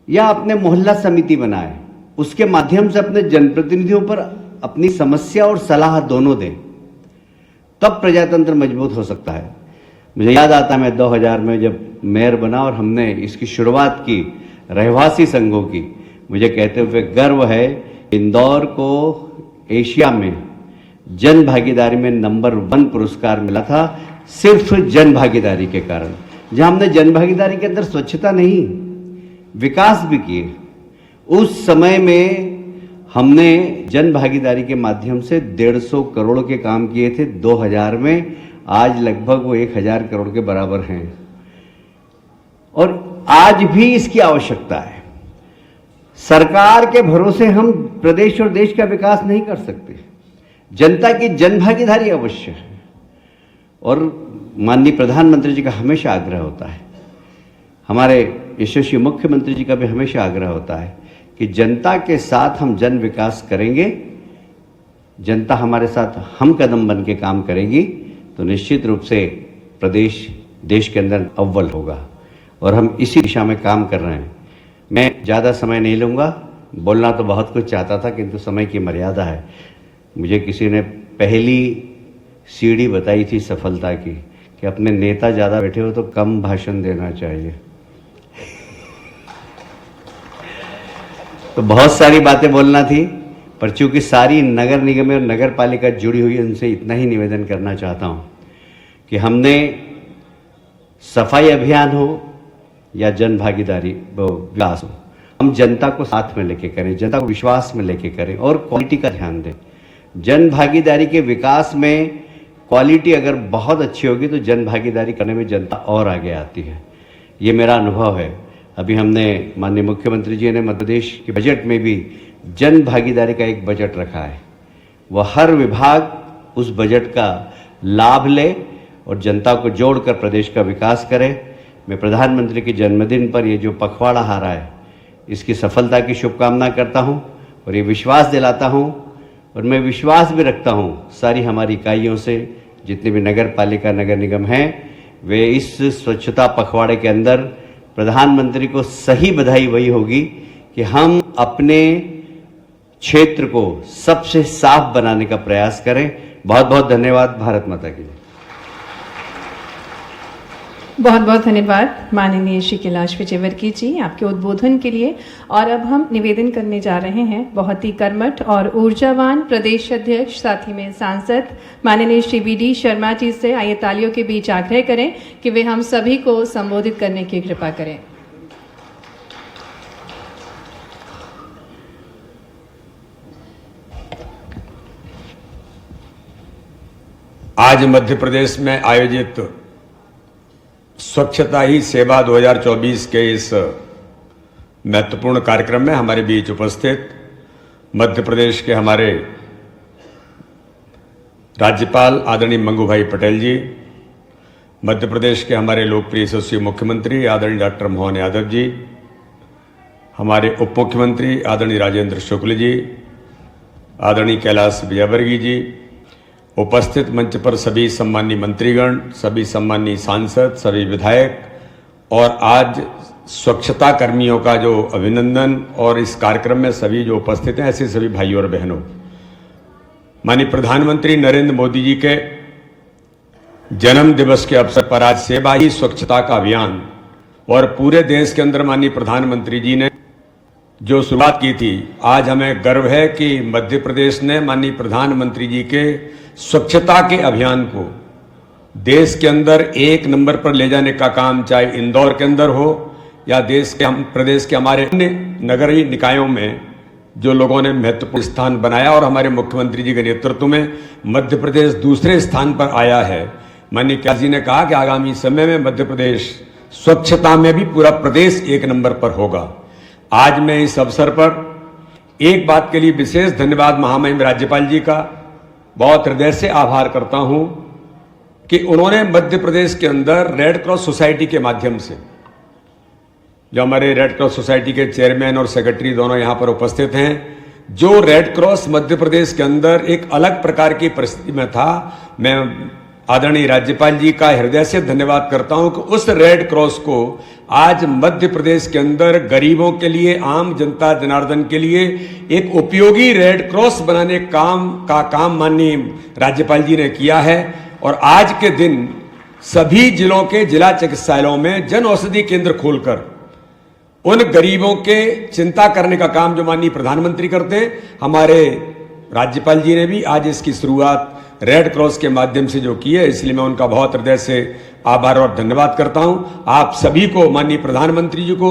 या अपने मोहल्ला समिति बनाए, उसके माध्यम से अपने जनप्रतिनिधियों पर अपनी समस्या और सलाह दोनों दें, तब प्रजातंत्र मजबूत हो सकता है। मुझे याद आता है मैं 2000 में जब मेयर बना और हमने इसकी शुरुआत की रहवासी संघों की, मुझे कहते हुए गर्व है इंदौर को एशिया में जन भागीदारी में नंबर 1 पुरस्कार मिला था, सिर्फ जन भागीदारी के कारण। जहां हमने जन भागीदारी के अंदर स्वच्छता नहीं, विकास भी किए। उस समय में हमने जन भागीदारी के माध्यम से 150 करोड़ के काम किए थे 2000 में, आज लगभग वो 1000 करोड़ के बराबर हैं और आज भी इसकी आवश्यकता है। सरकार के भरोसे हम प्रदेश और देश का विकास नहीं कर सकते, जनता की जन भागीदारी अवश्य है। और माननीय प्रधानमंत्री जी का हमेशा आग्रह होता है, हमारे यशस्वी मुख्यमंत्री जी का भी हमेशा आग्रह होता है कि जनता के साथ हम जन विकास करेंगे, जनता हमारे साथ हम कदम बन के काम करेगी तो निश्चित रूप से प्रदेश देश के अंदर अव्वल होगा और हम इसी दिशा में काम कर रहे हैं। मैं ज़्यादा समय नहीं लूँगा, बोलना तो बहुत कुछ चाहता था किंतु समय की मर्यादा है। मुझे किसी ने पहली सीढ़ी बताई थी सफलता की कि अपने नेता ज़्यादा बैठे हो तो कम भाषण देना चाहिए। तो बहुत सारी बातें बोलना थी, पर चूंकि सारी नगर निगम और नगर पालिका जुड़ी हुई है, उनसे इतना ही निवेदन करना चाहता हूँ कि हमने सफाई अभियान हो या जन भागीदारी विकास हो, हम जनता को साथ में लेके करें, जनता को विश्वास में लेके करें और क्वालिटी का ध्यान दें। जन भागीदारी के विकास में क्वालिटी अगर बहुत अच्छी होगी तो जन भागीदारी करने में जनता और आगे आती है, ये मेरा अनुभव है। अभी हमने माननीय मुख्यमंत्री जी ने मध्य प्रदेश के बजट में भी जन भागीदारी का एक बजट रखा है, वह हर विभाग उस बजट का लाभ ले और जनता को जोड़कर प्रदेश का विकास करे। मैं प्रधानमंत्री के जन्मदिन पर ये जो पखवाड़ा आ रहा है इसकी सफलता की शुभकामना करता हूँ और ये विश्वास दिलाता हूँ और मैं विश्वास भी रखता हूँ सारी हमारी इकाइयों से, जितने भी नगर पालिका नगर निगम हैं, वे इस स्वच्छता पखवाड़े के अंदर प्रधानमंत्री को सही बधाई वही होगी कि हम अपने क्षेत्र को सबसे साफ बनाने का प्रयास करें। बहुत बहुत धन्यवाद। भारत माता की जय। बहुत बहुत धन्यवाद माननीय श्री कैलाश विजयवर्गीय जी आपके उद्बोधन के लिए। और अब हम निवेदन करने जा रहे हैं बहुत ही कर्मठ और ऊर्जावान प्रदेश अध्यक्ष साथ ही में सांसद माननीय श्री वी.डी. शर्मा जी से आइए तालियों के बीच आग्रह करें कि वे हम सभी को संबोधित करने की कृपा करें। आज मध्य प्रदेश में आयोजित स्वच्छता ही सेवा 2024 के इस महत्वपूर्ण कार्यक्रम में हमारे बीच उपस्थित मध्य प्रदेश के हमारे राज्यपाल आदरणीय मंगू भाई पटेल जी, मध्य प्रदेश के हमारे लोकप्रिय यशस्वी मुख्यमंत्री आदरणीय डॉक्टर मोहन यादव जी, हमारे उप मुख्यमंत्री आदरणीय राजेंद्र शुक्ल जी, आदरणीय कैलाश विजयवर्गीय जी, उपस्थित मंच पर सभी सम्मानीय मंत्रीगण, सभी सम्मानीय सांसद, सभी विधायक और आज स्वच्छता कर्मियों का जो अभिनंदन और इस कार्यक्रम में सभी जो उपस्थित हैं ऐसे सभी भाइयों और बहनों, माननीय प्रधानमंत्री नरेंद्र मोदी जी के जन्म दिवस के अवसर पर आज सेवा ही स्वच्छता का अभियान और पूरे देश के अंदर माननीय प्रधानमंत्री जी ने जो शुरुआत की थी, आज हमें गर्व है कि मध्य प्रदेश ने माननीय प्रधानमंत्री जी के स्वच्छता के अभियान को देश के अंदर एक नंबर पर ले जाने का काम चाहे इंदौर के अंदर हो या देश के प्रदेश के हमारे अन्य नगरीय निकायों में जो लोगों ने महत्वपूर्ण स्थान बनाया और हमारे मुख्यमंत्री जी के नेतृत्व में मध्य प्रदेश दूसरे स्थान पर आया है। माननीय कैलाश जी ने कहा कि आगामी समय में मध्य प्रदेश स्वच्छता में भी पूरा प्रदेश एक नंबर पर होगा। आज मैं इस अवसर पर एक बात के लिए विशेष धन्यवाद महामहिम राज्यपाल जी का बहुत हृदय से आभार करता हूं कि उन्होंने मध्य प्रदेश के अंदर रेड क्रॉस सोसाइटी के माध्यम से, जो हमारे रेड क्रॉस सोसाइटी के चेयरमैन और सेक्रेटरी दोनों यहां पर उपस्थित हैं, जो रेड क्रॉस मध्य प्रदेश के अंदर एक अलग प्रकार की परिस्थिति में था, मैं आदरणीय राज्यपाल जी का हृदय से धन्यवाद करता हूं कि उस रेड क्रॉस को आज मध्य प्रदेश के अंदर गरीबों के लिए, आम जनता जनार्दन के लिए एक उपयोगी रेड क्रॉस बनाने का काम माननीय राज्यपाल जी ने किया है। और आज के दिन सभी जिलों के जिला चिकित्सालयों में जन औषधि केंद्र खोलकर उन गरीबों के चिंता करने का काम जो माननीय प्रधानमंत्री करते हैं, हमारे राज्यपाल जी ने भी आज इसकी शुरुआत रेड क्रॉस के माध्यम से जो की है, इसलिए मैं उनका बहुत हृदय से आभार और धन्यवाद करता हूं। आप सभी को, माननीय प्रधानमंत्री जी को,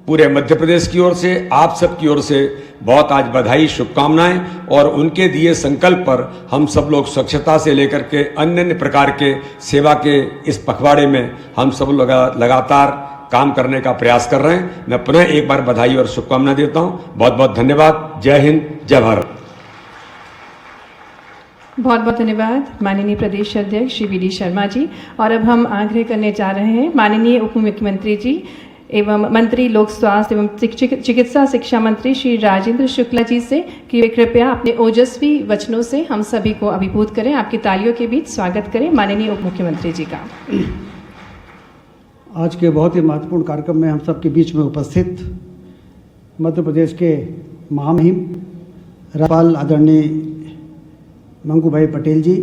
पूरे मध्य प्रदेश की ओर से, आप सब की ओर से बहुत आज बधाई, शुभकामनाएं। और उनके दिए संकल्प पर हम सब लोग स्वच्छता से लेकर के अन्य अन्य प्रकार के सेवा के इस पखवाड़े में हम सब लोग लगातार काम करने का प्रयास कर रहे हैं। मैं पुनः एक बार बधाई और शुभकामना देता हूं। बहुत बहुत धन्यवाद। जय हिंद, जय भारत। बहुत बहुत धन्यवाद माननीय प्रदेश अध्यक्ष श्री वी डी शर्मा जी। और अब हम आग्रह करने जा रहे हैं माननीय उप मुख्यमंत्री जी एवं मंत्री लोक स्वास्थ्य एवं चिकित्सा शिक्षा मंत्री श्री राजेंद्र शुक्ला जी से कि वे कृपया अपने ओजस्वी वचनों से हम सभी को अभिभूत करें। आपकी तालियों के बीच स्वागत करें माननीय उप मुख्यमंत्री जी का। आज के बहुत ही महत्वपूर्ण कार्यक्रम में हम सबके बीच में उपस्थित मध्य प्रदेश के महामहिम राज्यपाल आदरणीय मंगू भाई पटेल जी,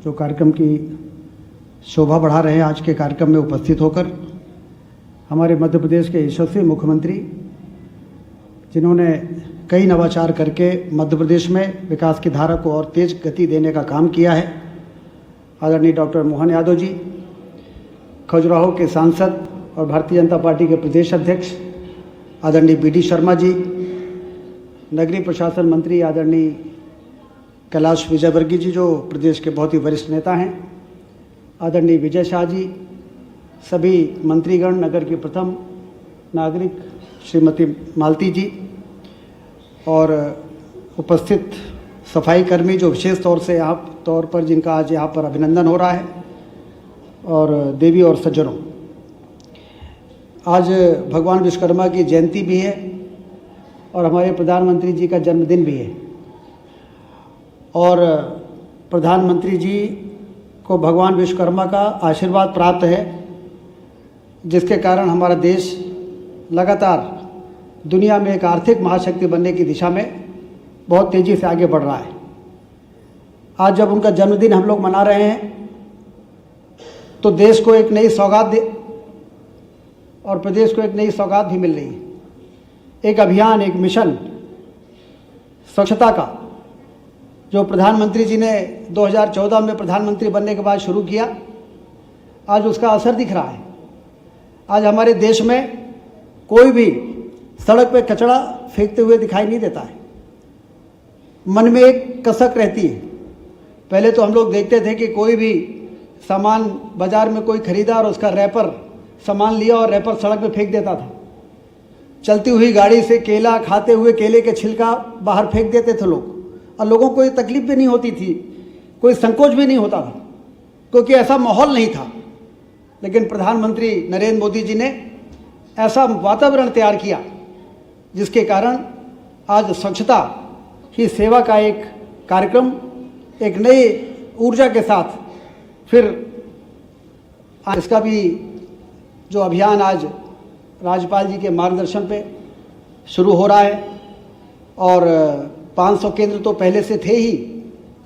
जो कार्यक्रम की शोभा बढ़ा रहे हैं, आज के कार्यक्रम में उपस्थित होकर हमारे मध्य प्रदेश के यशस्वी मुख्यमंत्री, जिन्होंने कई नवाचार करके मध्य प्रदेश में विकास की धारा को और तेज गति देने का काम किया है, आदरणीय डॉक्टर मोहन यादव जी, खजुराहो के सांसद और भारतीय जनता पार्टी के प्रदेश अध्यक्ष आदरणीय वी डी शर्मा जी, नगरीय प्रशासन मंत्री आदरणीय कैलाश विजयवर्गीय जी, जो प्रदेश के बहुत ही वरिष्ठ नेता हैं, आदरणीय विजय शाह जी, सभी मंत्रीगण, नगर की प्रथम नागरिक श्रीमती मालती जी और उपस्थित सफाई कर्मी, जो विशेष तौर पर जिनका आज यहाँ पर अभिनंदन हो रहा है, और देवी और सज्जनों, आज भगवान विश्वकर्मा की जयंती भी है और हमारे प्रधानमंत्री जी का जन्मदिन भी है। और प्रधानमंत्री जी को भगवान विश्वकर्मा का आशीर्वाद प्राप्त है, जिसके कारण हमारा देश लगातार दुनिया में एक आर्थिक महाशक्ति बनने की दिशा में बहुत तेज़ी से आगे बढ़ रहा है। आज जब उनका जन्मदिन हम लोग मना रहे हैं तो देश को एक नई सौगात और प्रदेश को एक नई सौगात भी मिल रही है। एक अभियान, एक मिशन स्वच्छता का, जो प्रधानमंत्री जी ने 2014 में प्रधानमंत्री बनने के बाद शुरू किया, आज उसका असर दिख रहा है। आज हमारे देश में कोई भी सड़क पे कचरा फेंकते हुए दिखाई नहीं देता है। मन में एक कसक रहती है। पहले तो हम लोग देखते थे कि कोई भी सामान बाजार में कोई खरीदा और उसका रैपर सामान लिया और रैपर सड़क पे फेंक देता था। चलती हुई गाड़ी से केला खाते हुए केले के छिलका बाहर फेंक देते थे लोग, और लोगों को कोई तकलीफ भी नहीं होती थी, कोई संकोच भी नहीं होता था, क्योंकि ऐसा माहौल नहीं था। लेकिन प्रधानमंत्री नरेंद्र मोदी जी ने ऐसा वातावरण तैयार किया, जिसके कारण आज स्वच्छता ही सेवा का एक कार्यक्रम एक नई ऊर्जा के साथ फिर इसका भी जो अभियान आज राज्यपाल जी के मार्गदर्शन पे शुरू हो रहा है। और 500 केंद्र तो पहले से थे ही,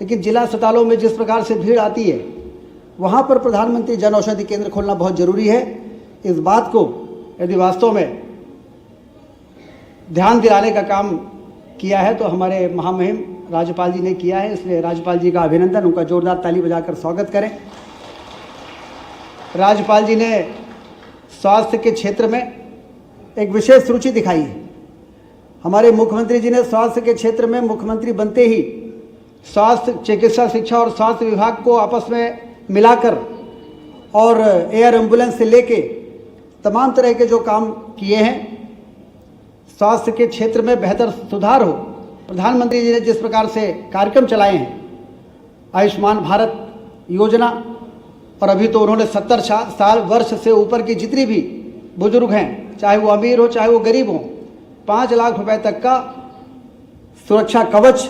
लेकिन जिला अस्पतालों में जिस प्रकार से भीड़ आती है, वहाँ पर प्रधानमंत्री जन औषधि केंद्र खोलना बहुत ज़रूरी है। इस बात को यदि वास्तव में ध्यान दिलाने का काम किया है तो हमारे महामहिम राज्यपाल जी ने किया है, इसलिए राज्यपाल जी का अभिनंदन, उनका जोरदार ताली बजाकर स्वागत करें। राज्यपाल जी ने स्वास्थ्य के क्षेत्र में एक विशेष रुचि दिखाई है। हमारे मुख्यमंत्री जी ने स्वास्थ्य के क्षेत्र में मुख्यमंत्री बनते ही स्वास्थ्य, चिकित्सा शिक्षा और स्वास्थ्य विभाग को आपस में मिलाकर और एयर एम्बुलेंस से लेके तमाम तरह के जो काम किए हैं, स्वास्थ्य के क्षेत्र में बेहतर सुधार हो। प्रधानमंत्री जी ने जिस प्रकार से कार्यक्रम चलाए हैं, आयुष्मान भारत योजना, और अभी तो उन्होंने 70 साल वर्ष से ऊपर की जितनी भी बुजुर्ग हैं, चाहे वो अमीर हो चाहे वो गरीब हो, 5 लाख रुपए तक का सुरक्षा कवच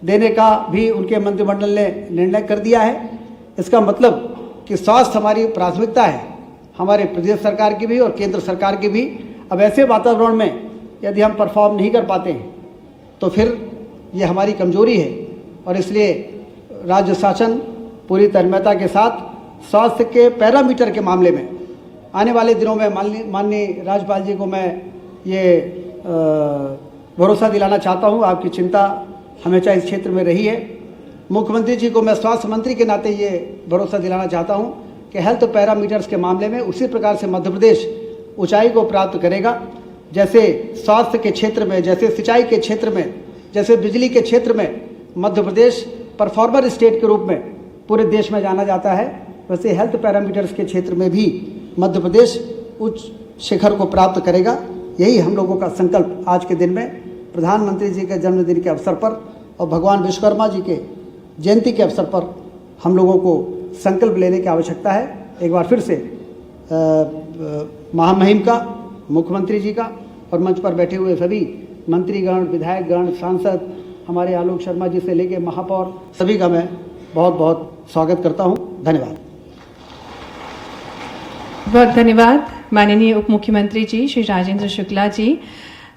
देने का भी उनके मंत्रिमंडल ने निर्णय कर दिया है। इसका मतलब कि स्वास्थ्य हमारी प्राथमिकता है, हमारे प्रदेश सरकार की भी और केंद्र सरकार की भी। अब ऐसे वातावरण में यदि हम परफॉर्म नहीं कर पाते हैं तो फिर ये हमारी कमजोरी है, और इसलिए राज्य शासन पूरी तन्मयता के साथ स्वास्थ्य के पैरामीटर के मामले में आने वाले दिनों में माननीय राज्यपाल जी को मैं ये भरोसा दिलाना चाहता हूँ, आपकी चिंता हमेशा इस क्षेत्र में रही है। मुख्यमंत्री जी को मैं स्वास्थ्य मंत्री के नाते ये भरोसा दिलाना चाहता हूँ कि हेल्थ पैरामीटर्स के मामले में उसी प्रकार से मध्य प्रदेश ऊंचाई को प्राप्त करेगा। जैसे स्वास्थ्य के क्षेत्र में, जैसे सिंचाई के क्षेत्र में, जैसे बिजली के क्षेत्र में मध्य प्रदेश परफॉर्मर स्टेट के रूप में पूरे देश में जाना जाता है, वैसे हेल्थ पैरामीटर्स के क्षेत्र में भी मध्य प्रदेश उच्च शिखर को प्राप्त करेगा। यही हम लोगों का संकल्प आज के दिन में प्रधानमंत्री जी के जन्मदिन के अवसर पर और भगवान विश्वकर्मा जी के जयंती के अवसर पर हम लोगों को संकल्प लेने की आवश्यकता है। एक बार फिर से महामहिम का, मुख्यमंत्री जी का और मंच पर बैठे हुए सभी मंत्रीगण, विधायकगण, सांसद, हमारे आलोक शर्मा जी से लेके महापौर सभी का मैं बहुत बहुत स्वागत करता हूं। धन्यवाद। बहुत धन्यवाद माननीय उप मुख्यमंत्री जी श्री राजेंद्र शुक्ला जी।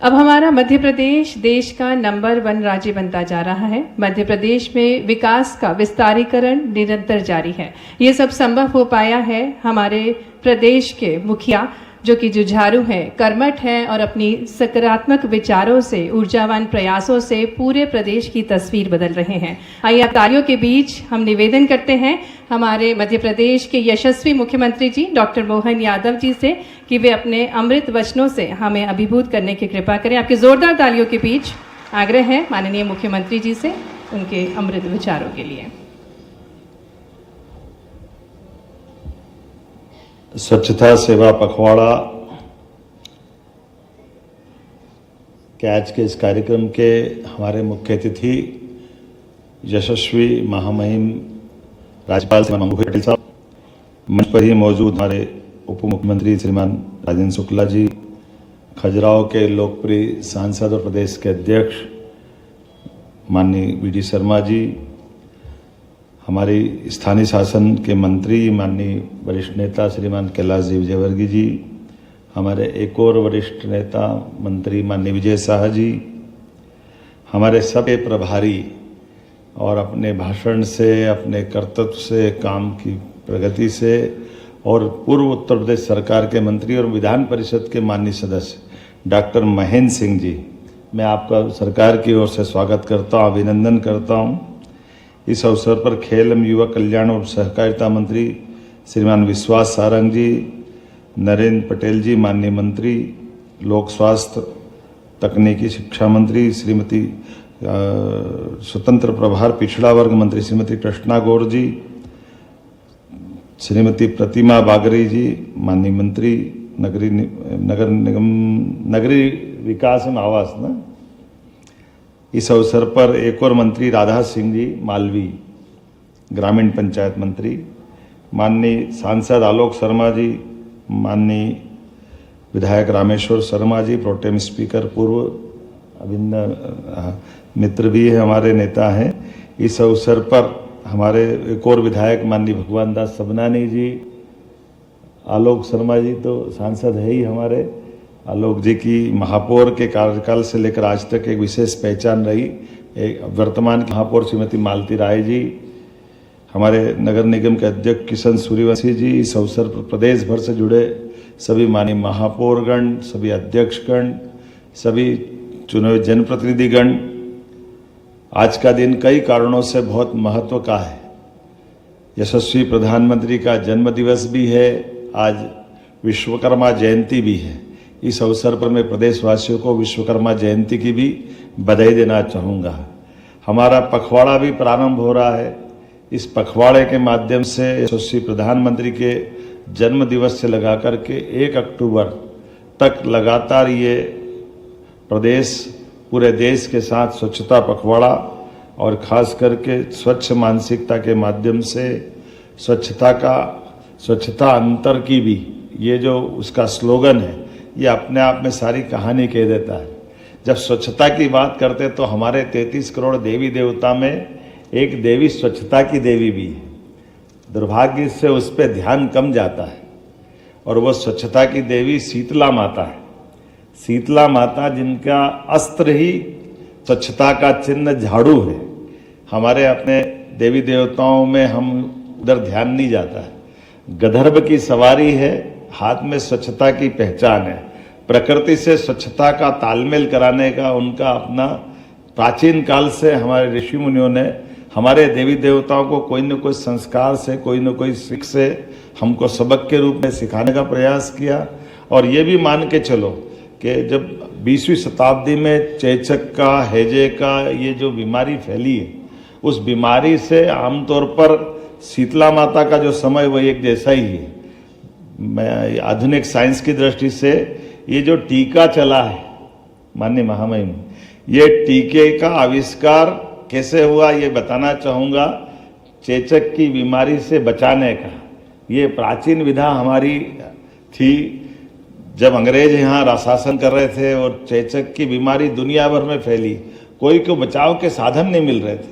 अब हमारा मध्य प्रदेश देश का नंबर 1 राज्य बनता जा रहा है। मध्य प्रदेश में विकास का विस्तारीकरण निरंतर जारी है। ये सब संभव हो पाया है हमारे प्रदेश के मुखिया जो कि जुझारू हैं, कर्मठ हैं और अपनी सकारात्मक विचारों से, ऊर्जावान प्रयासों से पूरे प्रदेश की तस्वीर बदल रहे हैं। आइए आप तालियों के बीच हम निवेदन करते हैं हमारे मध्य प्रदेश के यशस्वी मुख्यमंत्री जी डॉक्टर मोहन यादव जी से कि वे अपने अमृत वचनों से हमें अभिभूत करने की कृपा करें। आपके जोरदार तालियों के बीच आग्रह है माननीय मुख्यमंत्री जी से उनके अमृत विचारों के लिए। स्वच्छता सेवा पखवाड़ा के आज के इस कार्यक्रम के हमारे मुख्य अतिथि यशस्वी महामहिम राज्यपाल श्रीमान मंगू भाई पटेल साहब, मंच पर ही मौजूद हमारे उप मुख्यमंत्री श्रीमान राजेंद्र शुक्ला जी, खजुराहो के लोकप्रिय सांसद और प्रदेश के अध्यक्ष माननीय वी.डी. शर्मा जी, हमारी स्थानीय शासन के मंत्री माननीय वरिष्ठ नेता श्रीमान कैलाश जी विजयवर्गीय जी, हमारे एक और वरिष्ठ नेता मंत्री माननीय विजय शाह जी, हमारे सभी प्रभारी और अपने भाषण से, अपने कर्तव्य से, काम की प्रगति से और पूर्व उत्तर प्रदेश सरकार के मंत्री और विधान परिषद के माननीय सदस्य डॉक्टर महेंद्र सिंह जी, मैं आपका सरकार की ओर से स्वागत करता हूँ, अभिनंदन करता हूँ। इस अवसर पर खेल एवं युवा कल्याण और सहकारिता मंत्री श्रीमान विश्वास सारंग जी, नरेंद्र पटेल जी माननीय मंत्री, लोक स्वास्थ्य तकनीकी शिक्षा मंत्री श्रीमती स्वतंत्र प्रभार पिछड़ा वर्ग मंत्री श्रीमती कृष्णा गौर जी, श्रीमती प्रतिमा बागरी जी माननीय मंत्री नगर निगम नगरीय विकास एवं आवास ना, इस अवसर पर एक और मंत्री राधा सिंह जी मालवी ग्रामीण पंचायत मंत्री, माननीय सांसद आलोक शर्मा जी, माननीय विधायक रामेश्वर शर्मा जी, प्रोटेम स्पीकर पूर्व अभिन्न मित्र भी है, हमारे नेता हैं। इस अवसर पर हमारे एक और विधायक माननीय भगवान दास सबनानी जी, आलोक शर्मा जी तो सांसद है ही हमारे, आलोक जी की महापौर के कार्यकाल से लेकर आज तक एक विशेष पहचान रही, एक वर्तमान की महापौर श्रीमती मालती राय जी, हमारे नगर निगम के अध्यक्ष किशन सूर्यवंशी जी, इस अवसर पर प्रदेश भर से जुड़े सभी माननीय महापौरगण, सभी अध्यक्षगण, सभी चुने हुए जनप्रतिनिधिगण, आज का दिन कई कारणों से बहुत महत्व का है। यशस्वी प्रधानमंत्री का जन्म दिवस भी है, आज विश्वकर्मा जयंती भी है। इस अवसर पर मैं प्रदेशवासियों को विश्वकर्मा जयंती की भी बधाई देना चाहूँगा। हमारा पखवाड़ा भी प्रारंभ हो रहा है। इस पखवाड़े के माध्यम से यशस्वी प्रधानमंत्री के जन्म दिवस से लगा करके 1 अक्टूबर तक लगातार ये प्रदेश पूरे देश के साथ स्वच्छता पखवाड़ा और खास करके स्वच्छ मानसिकता के माध्यम से स्वच्छता अंतर की भी ये जो उसका स्लोगन है, ये अपने आप में सारी कहानी कह देता है। जब स्वच्छता की बात करते तो हमारे 33 करोड़ देवी देवता में एक देवी स्वच्छता की देवी भी है। दुर्भाग्य से उस पर ध्यान कम जाता है और वो स्वच्छता की देवी शीतला माता है। शीतला माता जिनका अस्त्र ही स्वच्छता का चिन्ह झाड़ू है। हमारे अपने देवी देवताओं में हम उधर ध्यान नहीं जाता है। गधर्व की सवारी है, हाथ में स्वच्छता की पहचान है। प्रकृति से स्वच्छता का तालमेल कराने का उनका अपना प्राचीन काल से हमारे ऋषि मुनियों ने हमारे देवी देवताओं को कोई न कोई संस्कार से, कोई न कोई सीख से हमको सबक के रूप में सिखाने का प्रयास किया। और ये भी मान के चलो कि जब 20वीं शताब्दी में चेचक का, हैजे का ये जो बीमारी फैली है, उस बीमारी से आमतौर पर शीतला माता का जो समय वो एक जैसा ही है। मैं आधुनिक साइंस की दृष्टि से ये जो टीका चला है माननीय महामहिम, ये टीके का आविष्कार कैसे हुआ ये बताना चाहूँगा। चेचक की बीमारी से बचाने का ये प्राचीन विधा हमारी थी। जब अंग्रेज यहाँ शासन कर रहे थे और चेचक की बीमारी दुनिया भर में फैली, कोई को बचाव के साधन नहीं मिल रहे थे,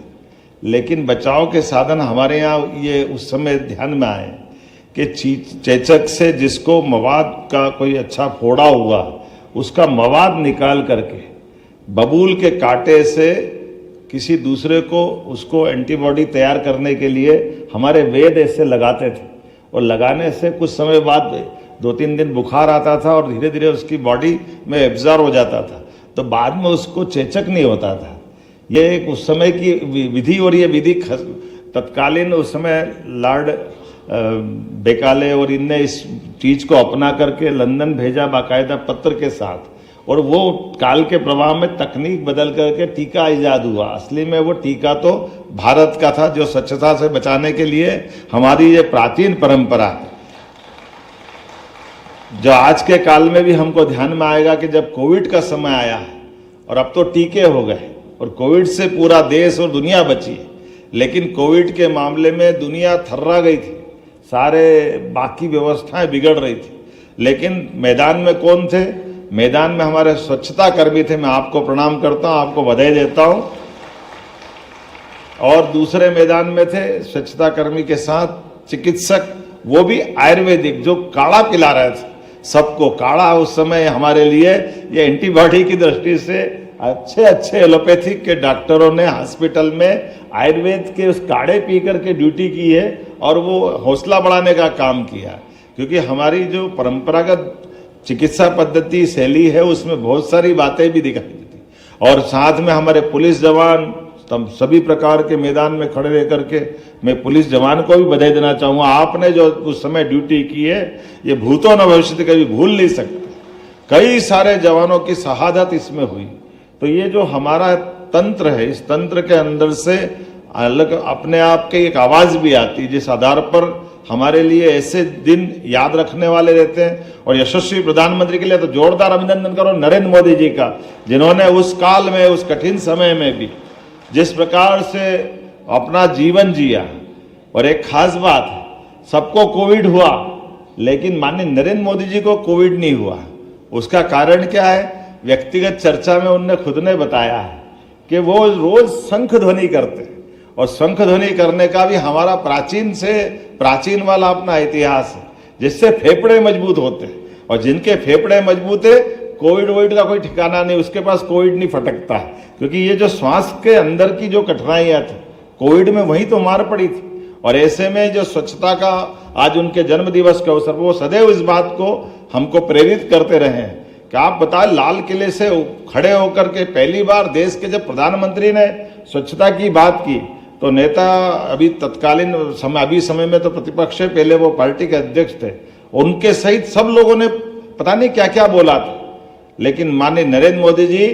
लेकिन बचाव के साधन हमारे यहाँ ये उस समय ध्यान में आए कि चेचक से जिसको मवाद का कोई अच्छा फोड़ा हुआ, उसका मवाद निकाल करके बबूल के कांटे से किसी दूसरे को उसको एंटीबॉडी तैयार करने के लिए हमारे वेद ऐसे लगाते थे, और लगाने से कुछ समय बाद 2-3 दिन बुखार आता था और धीरे धीरे उसकी बॉडी में एब्जॉर्ब हो जाता था, तो बाद में उसको चेचक नहीं होता था। ये एक उस समय की विधि, और ये विधि तत्कालीन उस समय लॉर्ड बेकाले और इनने इस चीज को अपना करके लंदन भेजा बाकायदा पत्र के साथ, और वो काल के प्रभाव में तकनीक बदल करके टीका इजाद हुआ। असली में वो टीका तो भारत का था, जो स्वच्छता से बचाने के लिए हमारी ये प्राचीन परंपरा है, जो आज के काल में भी हमको ध्यान में आएगा कि जब कोविड का समय आया है और अब तो टीके हो गए और कोविड से पूरा देश और दुनिया बची है, लेकिन कोविड के मामले में दुनिया थर्रा गई थी, सारे बाकी व्यवस्थाएं बिगड़ रही थी, लेकिन मैदान में कौन थे? मैदान में हमारे स्वच्छता कर्मी थे। मैं आपको प्रणाम करता हूं, आपको बधाई देता हूं। और दूसरे मैदान में थे स्वच्छता कर्मी के साथ चिकित्सक, वो भी आयुर्वेदिक, जो काढ़ा पिला रहे थे सबको। काढ़ा उस समय हमारे लिए ये एंटीबॉडी की दृष्टि से अच्छे एलोपैथिक के डॉक्टरों ने हॉस्पिटल में आयुर्वेद के उस काढ़े पी करके ड्यूटी की है, और वो हौसला बढ़ाने का काम किया, क्योंकि हमारी जो परंपरागत चिकित्सा पद्धति शैली है उसमें बहुत सारी बातें भी दिखाई देती। और साथ में हमारे पुलिस जवान सभी प्रकार के मैदान में खड़े रह करके, मैं पुलिस जवान को भी बधाई देना चाहूँगा। आपने जो उस समय ड्यूटी की है ये भूतों न भविष्य कभी भूल नहीं सकते। कई सारे जवानों की शहादत इसमें हुई। तो ये जो हमारा तंत्र है, इस तंत्र के अंदर से अलग अपने आप की एक आवाज भी आती है, जिस आधार पर हमारे लिए ऐसे दिन याद रखने वाले रहते हैं। और यशस्वी प्रधानमंत्री के लिए तो जोरदार अभिनंदन करो नरेंद्र मोदी जी का, जिन्होंने उस काल में, उस कठिन समय में भी जिस प्रकार से अपना जीवन जिया। और एक खास बात है, सबको कोविड हुआ, लेकिन माननीय नरेंद्र मोदी जी को कोविड नहीं हुआ। उसका कारण क्या है? व्यक्तिगत चर्चा में उनने खुद ने बताया है कि वो रोज शंख ध्वनि करते हैं, और शंख ध्वनि करने का भी हमारा प्राचीन से प्राचीन वाला अपना इतिहास है, जिससे फेफड़े मजबूत होते हैं। और जिनके फेफड़े मजबूत है, कोविड वोविड का कोई ठिकाना नहीं, उसके पास कोविड नहीं फटकता है। क्योंकि ये जो श्वास के अंदर की जो कठिनाइयां थी, कोविड में वही तो मार पड़ी थी। और ऐसे में जो स्वच्छता का आज उनके जन्म दिवस के अवसर पर वो सदैव इस बात को हमको प्रेरित करते रहे हैं कि आप बताएं, लाल किले से खड़े होकर के पहली बार देश के जब प्रधानमंत्री ने स्वच्छता की बात की, तो नेता अभी तत्कालीन समय में तो प्रतिपक्ष, पहले वो पार्टी के अध्यक्ष थे, उनके सहित सब लोगों ने पता नहीं क्या क्या बोला था। लेकिन माननीय नरेंद्र मोदी जी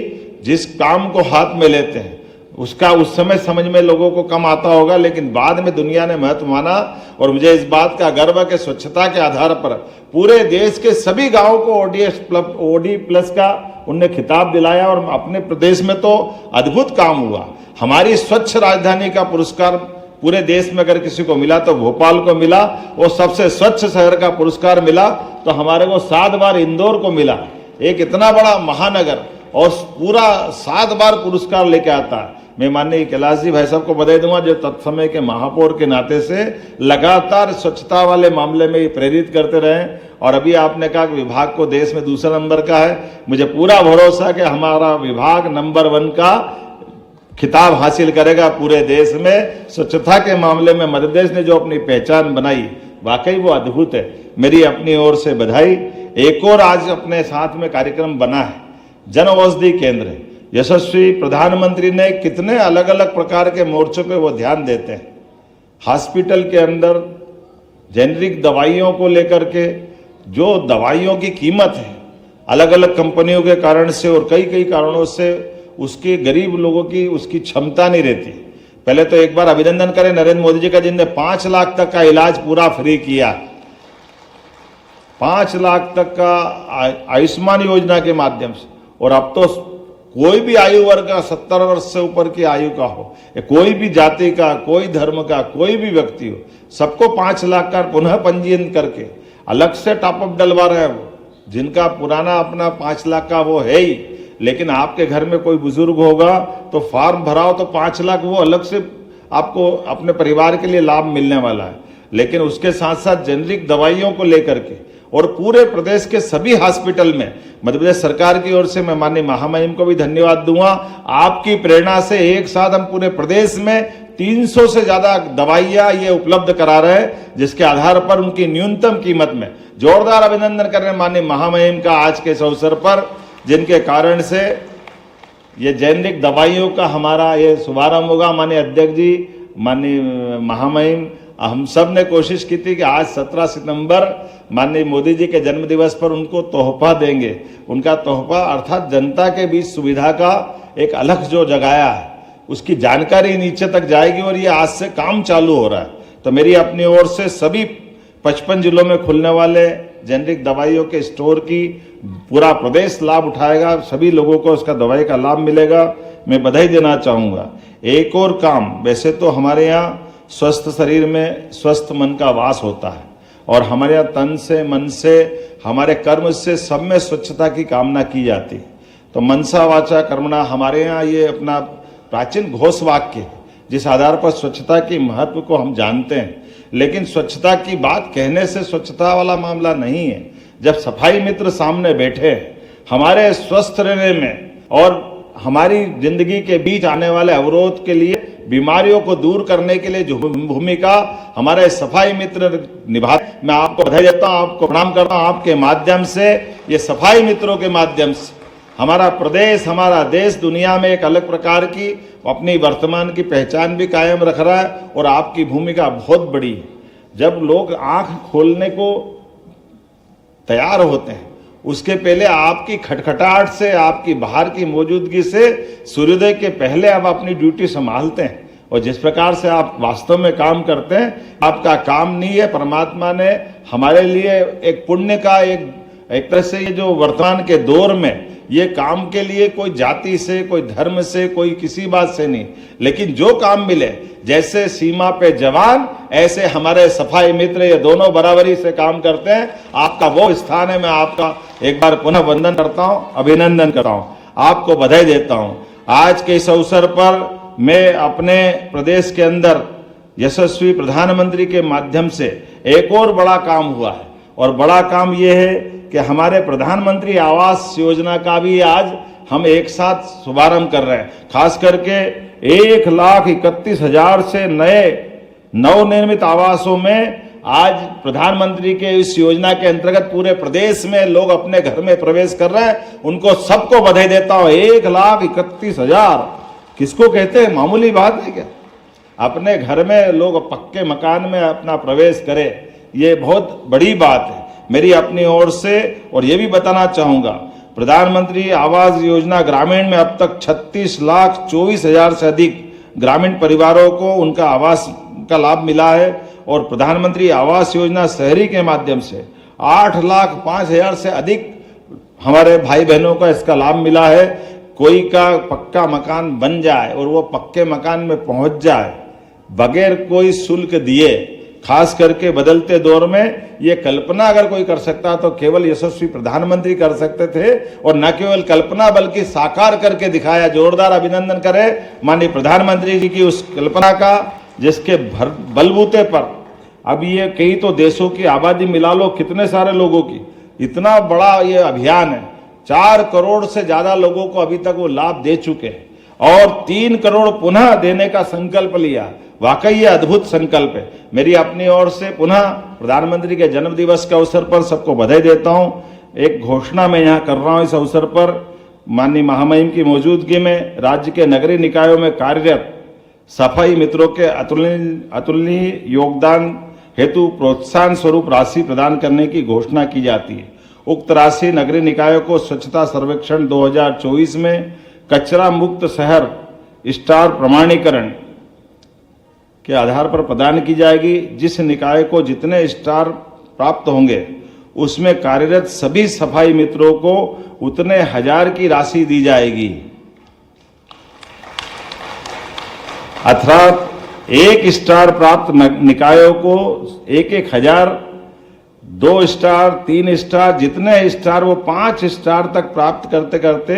जिस काम को हाथ में लेते हैं, उसका उस समय समझ में लोगों को कम आता होगा, लेकिन बाद में दुनिया ने महत्व माना। और मुझे इस बात का गर्व है कि स्वच्छता के आधार पर पूरे देश के सभी गांवों को ओडी प्लस का उनने खिताब दिलाया। और अपने प्रदेश में तो अद्भुत काम हुआ। हमारी स्वच्छ राजधानी का पुरस्कार पूरे देश में अगर किसी को मिला तो भोपाल को मिला, और सबसे स्वच्छ शहर का पुरस्कार मिला तो हमारे को 7 बार इंदौर को मिला। एक इतना बड़ा महानगर और पूरा 7 बार पुरस्कार लेके आता है। मैं माननीय कैलाश जी भाई साहब को बधाई दूंगा, जो तत्समय के महापौर के नाते से लगातार स्वच्छता वाले मामले में प्रेरित करते रहे। और अभी आपने कहा कि विभाग को देश में दूसरा नंबर का है, मुझे पूरा भरोसा है कि हमारा विभाग नंबर 1 का खिताब हासिल करेगा पूरे देश में। स्वच्छता के मामले में मध्य प्रदेश ने जो अपनी पहचान बनाई, वाकई वो अद्भुत है। मेरी अपनी ओर से बधाई। एक और आज अपने साथ में कार्यक्रम बना है, जन औषधि केंद्र। यशस्वी प्रधानमंत्री ने कितने अलग अलग प्रकार के मोर्चों पे वो ध्यान देते हैं। हॉस्पिटल के अंदर जेनरिक दवाइयों को लेकर के जो दवाइयों की कीमत है अलग अलग कंपनियों के कारण से और कई कई कारणों से उसके गरीब लोगों की उसकी क्षमता नहीं रहती। पहले तो एक बार अभिनंदन करें नरेंद्र मोदी जी का, जिनने 5 लाख तक का इलाज पूरा फ्री किया, 5 लाख तक का आयुष्मान योजना के माध्यम से। और अब तो कोई भी आयु वर्ग का 70 वर्ष से ऊपर की आयु का हो, कोई भी जाति का, कोई धर्म का, कोई भी व्यक्ति हो, सबको 5 लाख का पुनः पंजीयन करके अलग से टॉपअप डलवा रहे हैं। वो जिनका पुराना अपना 5 लाख का वो है ही, लेकिन आपके घर में कोई बुजुर्ग होगा तो फॉर्म भराओ तो 5 लाख वो अलग से आपको अपने परिवार के लिए लाभ मिलने वाला है। लेकिन उसके साथ साथ जेनरिक दवाइयों को लेकर के और पूरे प्रदेश के सभी हॉस्पिटल में मध्य प्रदेश सरकार की ओर से मैं माननीय महामहिम को भी धन्यवाद दूंगा। आपकी प्रेरणा से एक साथ हम पूरे प्रदेश में 300 से ज्यादा दवाइयां ये उपलब्ध करा रहे हैं, जिसके आधार पर उनकी न्यूनतम कीमत में जोरदार अभिनंदन कर रहे हैं माननीय महामहिम का आज के इस अवसर पर, जिनके कारण से ये जेनरिक दवाइयों का हमारा ये शुभारंभ होगा। माननीय अध्यक्ष जी, माननीय महामहिम, हम सब ने कोशिश की थी कि आज 17 सितंबर माननीय मोदी जी के जन्म दिवस पर उनको तोहफा देंगे। उनका तोहफा अर्थात जनता के बीच सुविधा का एक अलख जो जगाया है, उसकी जानकारी नीचे तक जाएगी और ये आज से काम चालू हो रहा है। तो मेरी अपनी ओर से सभी 55 जिलों में खुलने वाले जेनरिक दवाइयों के स्टोर की पूरा प्रदेश लाभ उठाएगा, सभी लोगों को उसका दवाई का लाभ मिलेगा। मैं बधाई देना चाहूँगा। एक और काम, वैसे तो हमारे यहाँ स्वस्थ शरीर में स्वस्थ मन का वास होता है और हमारे यहाँ तन से, मन से, हमारे कर्म से सब में स्वच्छता की कामना की जाती है। तो मनसा वाचा कर्मणा हमारे यहाँ ये अपना प्राचीन घोष वाक्य है, जिस आधार पर स्वच्छता की महत्व को हम जानते हैं। लेकिन स्वच्छता की बात कहने से स्वच्छता वाला मामला नहीं है। जब सफाई मित्र सामने बैठे हमारे स्वस्थ रहने में और हमारी जिंदगी के बीच आने वाले अवरोध के लिए, बीमारियों को दूर करने के लिए जो भूमिका हमारे सफाई मित्र निभा, मैं आपको बधाई देता हूं, आपको प्रणाम करता हूं। आपके माध्यम से, ये सफाई मित्रों के माध्यम से हमारा प्रदेश, हमारा देश दुनिया में एक अलग प्रकार की अपनी वर्तमान की पहचान भी कायम रख रहा है और आपकी भूमिका बहुत बड़ी है। जब लोग आंख खोलने को तैयार होते हैं, उसके पहले आपकी खटखटाहट से, आपकी बाहर की मौजूदगी से सूर्योदय के पहले आप अपनी ड्यूटी संभालते हैं। और जिस प्रकार से आप वास्तव में काम करते हैं, आपका काम नहीं है, परमात्मा ने हमारे लिए एक पुण्य का एक तरह से ये जो वर्तमान के दौर में ये काम के लिए कोई जाति से, कोई धर्म से, कोई किसी बात से नहीं, लेकिन जो काम मिले, जैसे सीमा पे जवान ऐसे हमारे सफाई मित्र, ये दोनों बराबरी से काम करते हैं। आपका वो स्थान है। मैं आपका एक बार पुनः वंदन करता हूं, अभिनंदन करता हूं, आपको बधाई देता हूं। आज के इस अवसर पर मैं अपने प्रदेश के अंदर यशस्वी प्रधानमंत्री के माध्यम से एक और बड़ा काम हुआ है, और बड़ा काम यह है कि हमारे प्रधानमंत्री आवास योजना का भी आज हम एक साथ शुभारंभ कर रहे हैं। खास करके 1,31,000 से नए नवनिर्मित आवासों में आज प्रधानमंत्री के इस योजना के अंतर्गत पूरे प्रदेश में लोग अपने घर में प्रवेश कर रहे हैं। उनको सबको बधाई देता हूं। 1,31,000 किसको कहते हैं? मामूली बात है क्या? अपने घर में लोग पक्के मकान में अपना प्रवेश करें, ये बहुत बड़ी बात है मेरी अपनी ओर से। और ये भी बताना चाहूंगा, प्रधानमंत्री आवास योजना ग्रामीण में अब तक 36,24,000 से अधिक ग्रामीण परिवारों को उनका आवास का लाभ मिला है। और प्रधानमंत्री आवास योजना शहरी के माध्यम से 8,05,000 से अधिक हमारे भाई बहनों का इसका लाभ मिला है। कोई का पक्का मकान बन जाए और वो पक्के मकान में पहुंच जाए बगैर कोई शुल्क दिए, खास करके बदलते दौर में ये कल्पना अगर कोई कर सकता तो केवल यशस्वी प्रधानमंत्री कर सकते थे। और न केवल कल्पना बल्कि साकार करके दिखाया। जोरदार अभिनंदन करें माननीय प्रधानमंत्री जी की उस कल्पना का, जिसके बलबूते पर अब ये कई तो देशों की आबादी मिला लो, कितने सारे लोगों की, इतना बड़ा ये अभियान है। 4 करोड़ से ज्यादा लोगों को अभी तक वो लाभ दे चुके हैं और 3 करोड़ पुनः देने का संकल्प लिया। वाकई ये अद्भुत संकल्प है। मेरी अपनी ओर से पुनः प्रधानमंत्री के जन्म दिवस के अवसर पर सबको बधाई देता हूं। एक घोषणा मैं यहाँ कर रहा हूं इस अवसर पर, माननीय महामहिम की मौजूदगी में राज्य के नगरीय निकायों में कार्यरत सफाई मित्रों के अतुलनीय योगदान हेतु प्रोत्साहन स्वरूप राशि प्रदान करने की घोषणा की जाती है। उक्त राशि नगरीय निकायों को स्वच्छता सर्वेक्षण 2024 में कचरा मुक्त शहर स्टार प्रमाणीकरण के आधार पर प्रदान की जाएगी। जिस निकाय को जितने स्टार प्राप्त होंगे उसमें कार्यरत सभी सफाई मित्रों को उतने 1000 की राशि दी जाएगी। अर्थात 1 स्टार प्राप्त निकायों को 1-1000, 2 स्टार, 3 स्टार, जितने स्टार वो 5 स्टार तक प्राप्त करते करते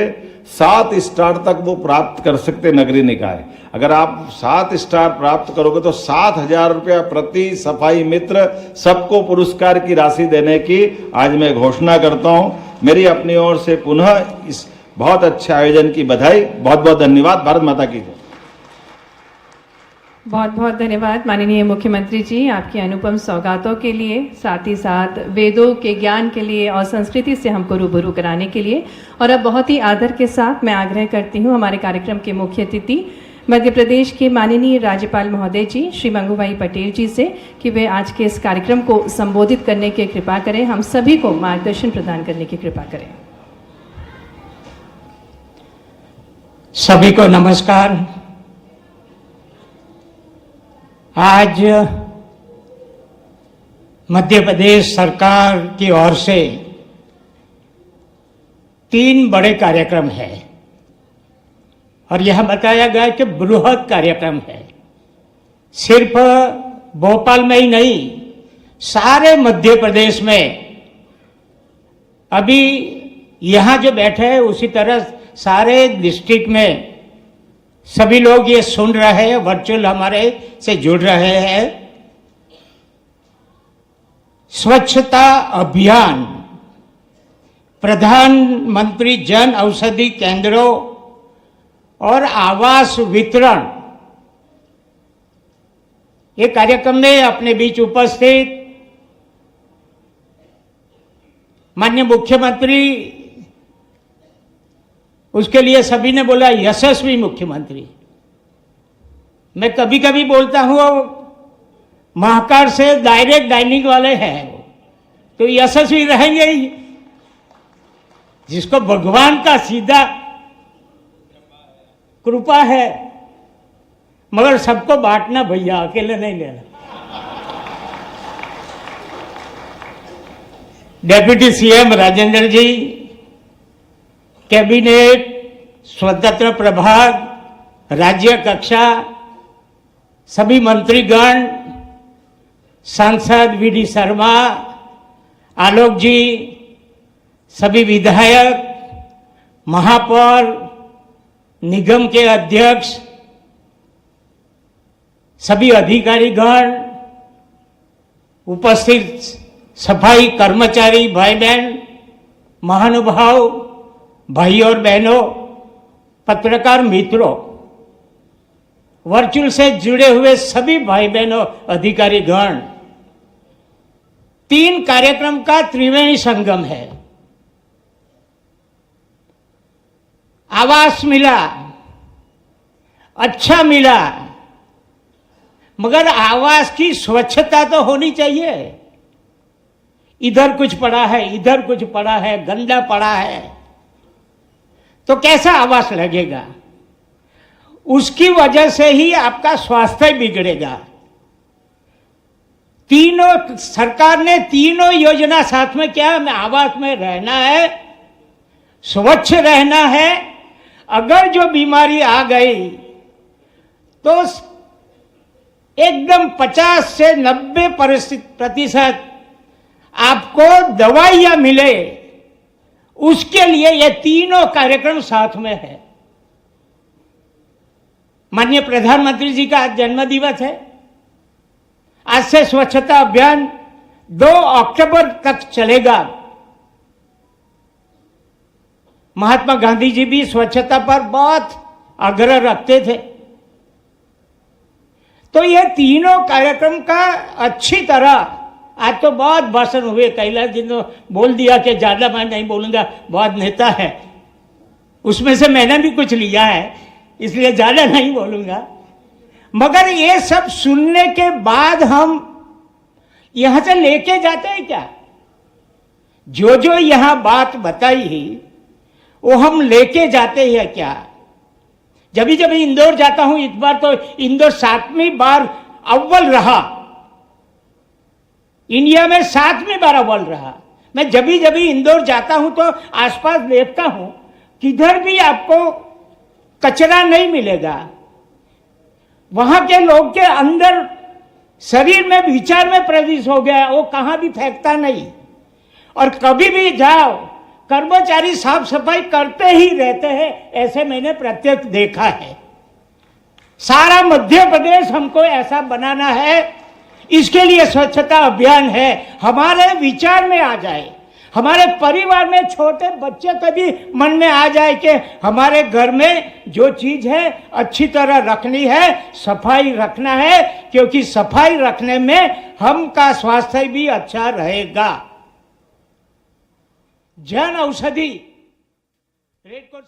7 स्टार तक वो प्राप्त कर सकते नगरीय निकाय। अगर आप 7 स्टार प्राप्त करोगे तो 7,000 रुपया प्रति सफाई मित्र सबको पुरस्कार की राशि देने की आज मैं घोषणा करता हूं। मेरी अपनी ओर से पुनः इस बहुत अच्छे आयोजन की बधाई। बहुत बहुत धन्यवाद। भारत माता की जय। बहुत बहुत धन्यवाद माननीय मुख्यमंत्री जी आपकी अनुपम सौगातों के लिए, साथ ही साथ वेदों के ज्ञान के लिए और संस्कृति से हमको रूबरू कराने के लिए। और अब बहुत ही आदर के साथ मैं आग्रह करती हूँ हमारे कार्यक्रम के मुख्य अतिथि मध्य प्रदेश के माननीय राज्यपाल महोदय जी श्री मंगूभाई पटेल जी से कि वे आज के इस कार्यक्रम को संबोधित करने की कृपा करें, हम सभी को मार्गदर्शन प्रदान करने की कृपा करें। सभी को नमस्कार। आज मध्य प्रदेश सरकार की ओर से 3 बड़े कार्यक्रम है और यह बताया गया कि बृहद कार्यक्रम है। सिर्फ भोपाल में ही नहीं, सारे मध्य प्रदेश में। अभी यहां जो बैठे हैं उसी तरह सारे डिस्ट्रिक्ट में सभी लोग ये सुन रहे हैं, वर्चुअल हमारे से जुड़ रहे हैं। स्वच्छता अभियान, प्रधानमंत्री जन औषधि केंद्रों और आवास वितरण, ये कार्यक्रम में अपने बीच उपस्थित माननीय मुख्यमंत्री, उसके लिए सभी ने बोला यशस्वी मुख्यमंत्री। मैं कभी कभी बोलता हूं महाकाल से डायरेक्ट डाइनिंग वाले हैं तो यशस्वी रहेंगे ही। जिसको भगवान का सीधा कृपा है, मगर सबको बांटना भैया, अकेले नहीं लेना। डेप्यूटी सीएम राजेंद्र जी, कैबिनेट, स्वतंत्र प्रभाग, राज्य कक्षा, सभी मंत्रीगण, सांसद वीडी शर्मा, आलोक जी, सभी विधायक, महापौर, निगम के अध्यक्ष, सभी अधिकारीगण, उपस्थित सफाई कर्मचारी भाई बहन, महानुभाव, भाई और बहनों, पत्रकार मित्रों, वर्चुअल से जुड़े हुए सभी भाई बहनों, अधिकारी गण, 3 कार्यक्रम का त्रिवेणी संगम है। आवास मिला, अच्छा मिला, मगर आवास की स्वच्छता तो होनी चाहिए। इधर कुछ पड़ा है, इधर कुछ पड़ा है, गंदा पड़ा है, तो कैसा आवास लगेगा? उसकी वजह से ही आपका स्वास्थ्य बिगड़ेगा। तीनों सरकार ने तीनों योजना साथ में क्या, आवास में रहना है, स्वच्छ रहना है। अगर जो बीमारी आ गई तो एकदम 50 से 90% आपको दवाइयां मिले, उसके लिए ये तीनों कार्यक्रम साथ में है। माननीय प्रधानमंत्री जी का आज जन्म दिवस है। आज से स्वच्छता अभियान 2 अक्टूबर तक चलेगा। महात्मा गांधी जी भी स्वच्छता पर बहुत आग्रह रखते थे। तो ये तीनों कार्यक्रम का अच्छी तरह, आज तो बहुत भाषण हुए, कैलाश जी ने बोल दिया कि ज्यादा मैं नहीं बोलूंगा, बहुत नेता है, उसमें से मैंने भी कुछ लिया है, इसलिए ज्यादा नहीं बोलूंगा। मगर ये सब सुनने के बाद हम यहां से लेके जाते हैं क्या? जो जो यहां बात बताई ही वो हम लेके जाते हैं क्या। जब जब इंदौर जाता हूं, इस बार तो इंदौर 7वीं बार अव्वल रहा, इंडिया में 7वीं बार अव्वल रहा। मैं जब इंदौर जाता हूं तो आसपास देखता हूं, किधर भी आपको कचरा नहीं मिलेगा। वहां के लोग के अंदर शरीर में विचार में प्रवेश हो गया, वो कहां भी फेंकता नहीं। और कभी भी जाओ, कर्मचारी साफ सफाई करते ही रहते हैं, ऐसे मैंने प्रत्यक्ष देखा है। सारा मध्य प्रदेश हमको ऐसा बनाना है, इसके लिए स्वच्छता अभियान है। हमारे विचार में आ जाए, हमारे परिवार में छोटे बच्चे का भी मन में आ जाए कि हमारे घर में जो चीज है अच्छी तरह रखनी है, सफाई रखना है, क्योंकि सफाई रखने में हमका स्वास्थ्य भी अच्छा रहेगा। Jan Aushadhi red cross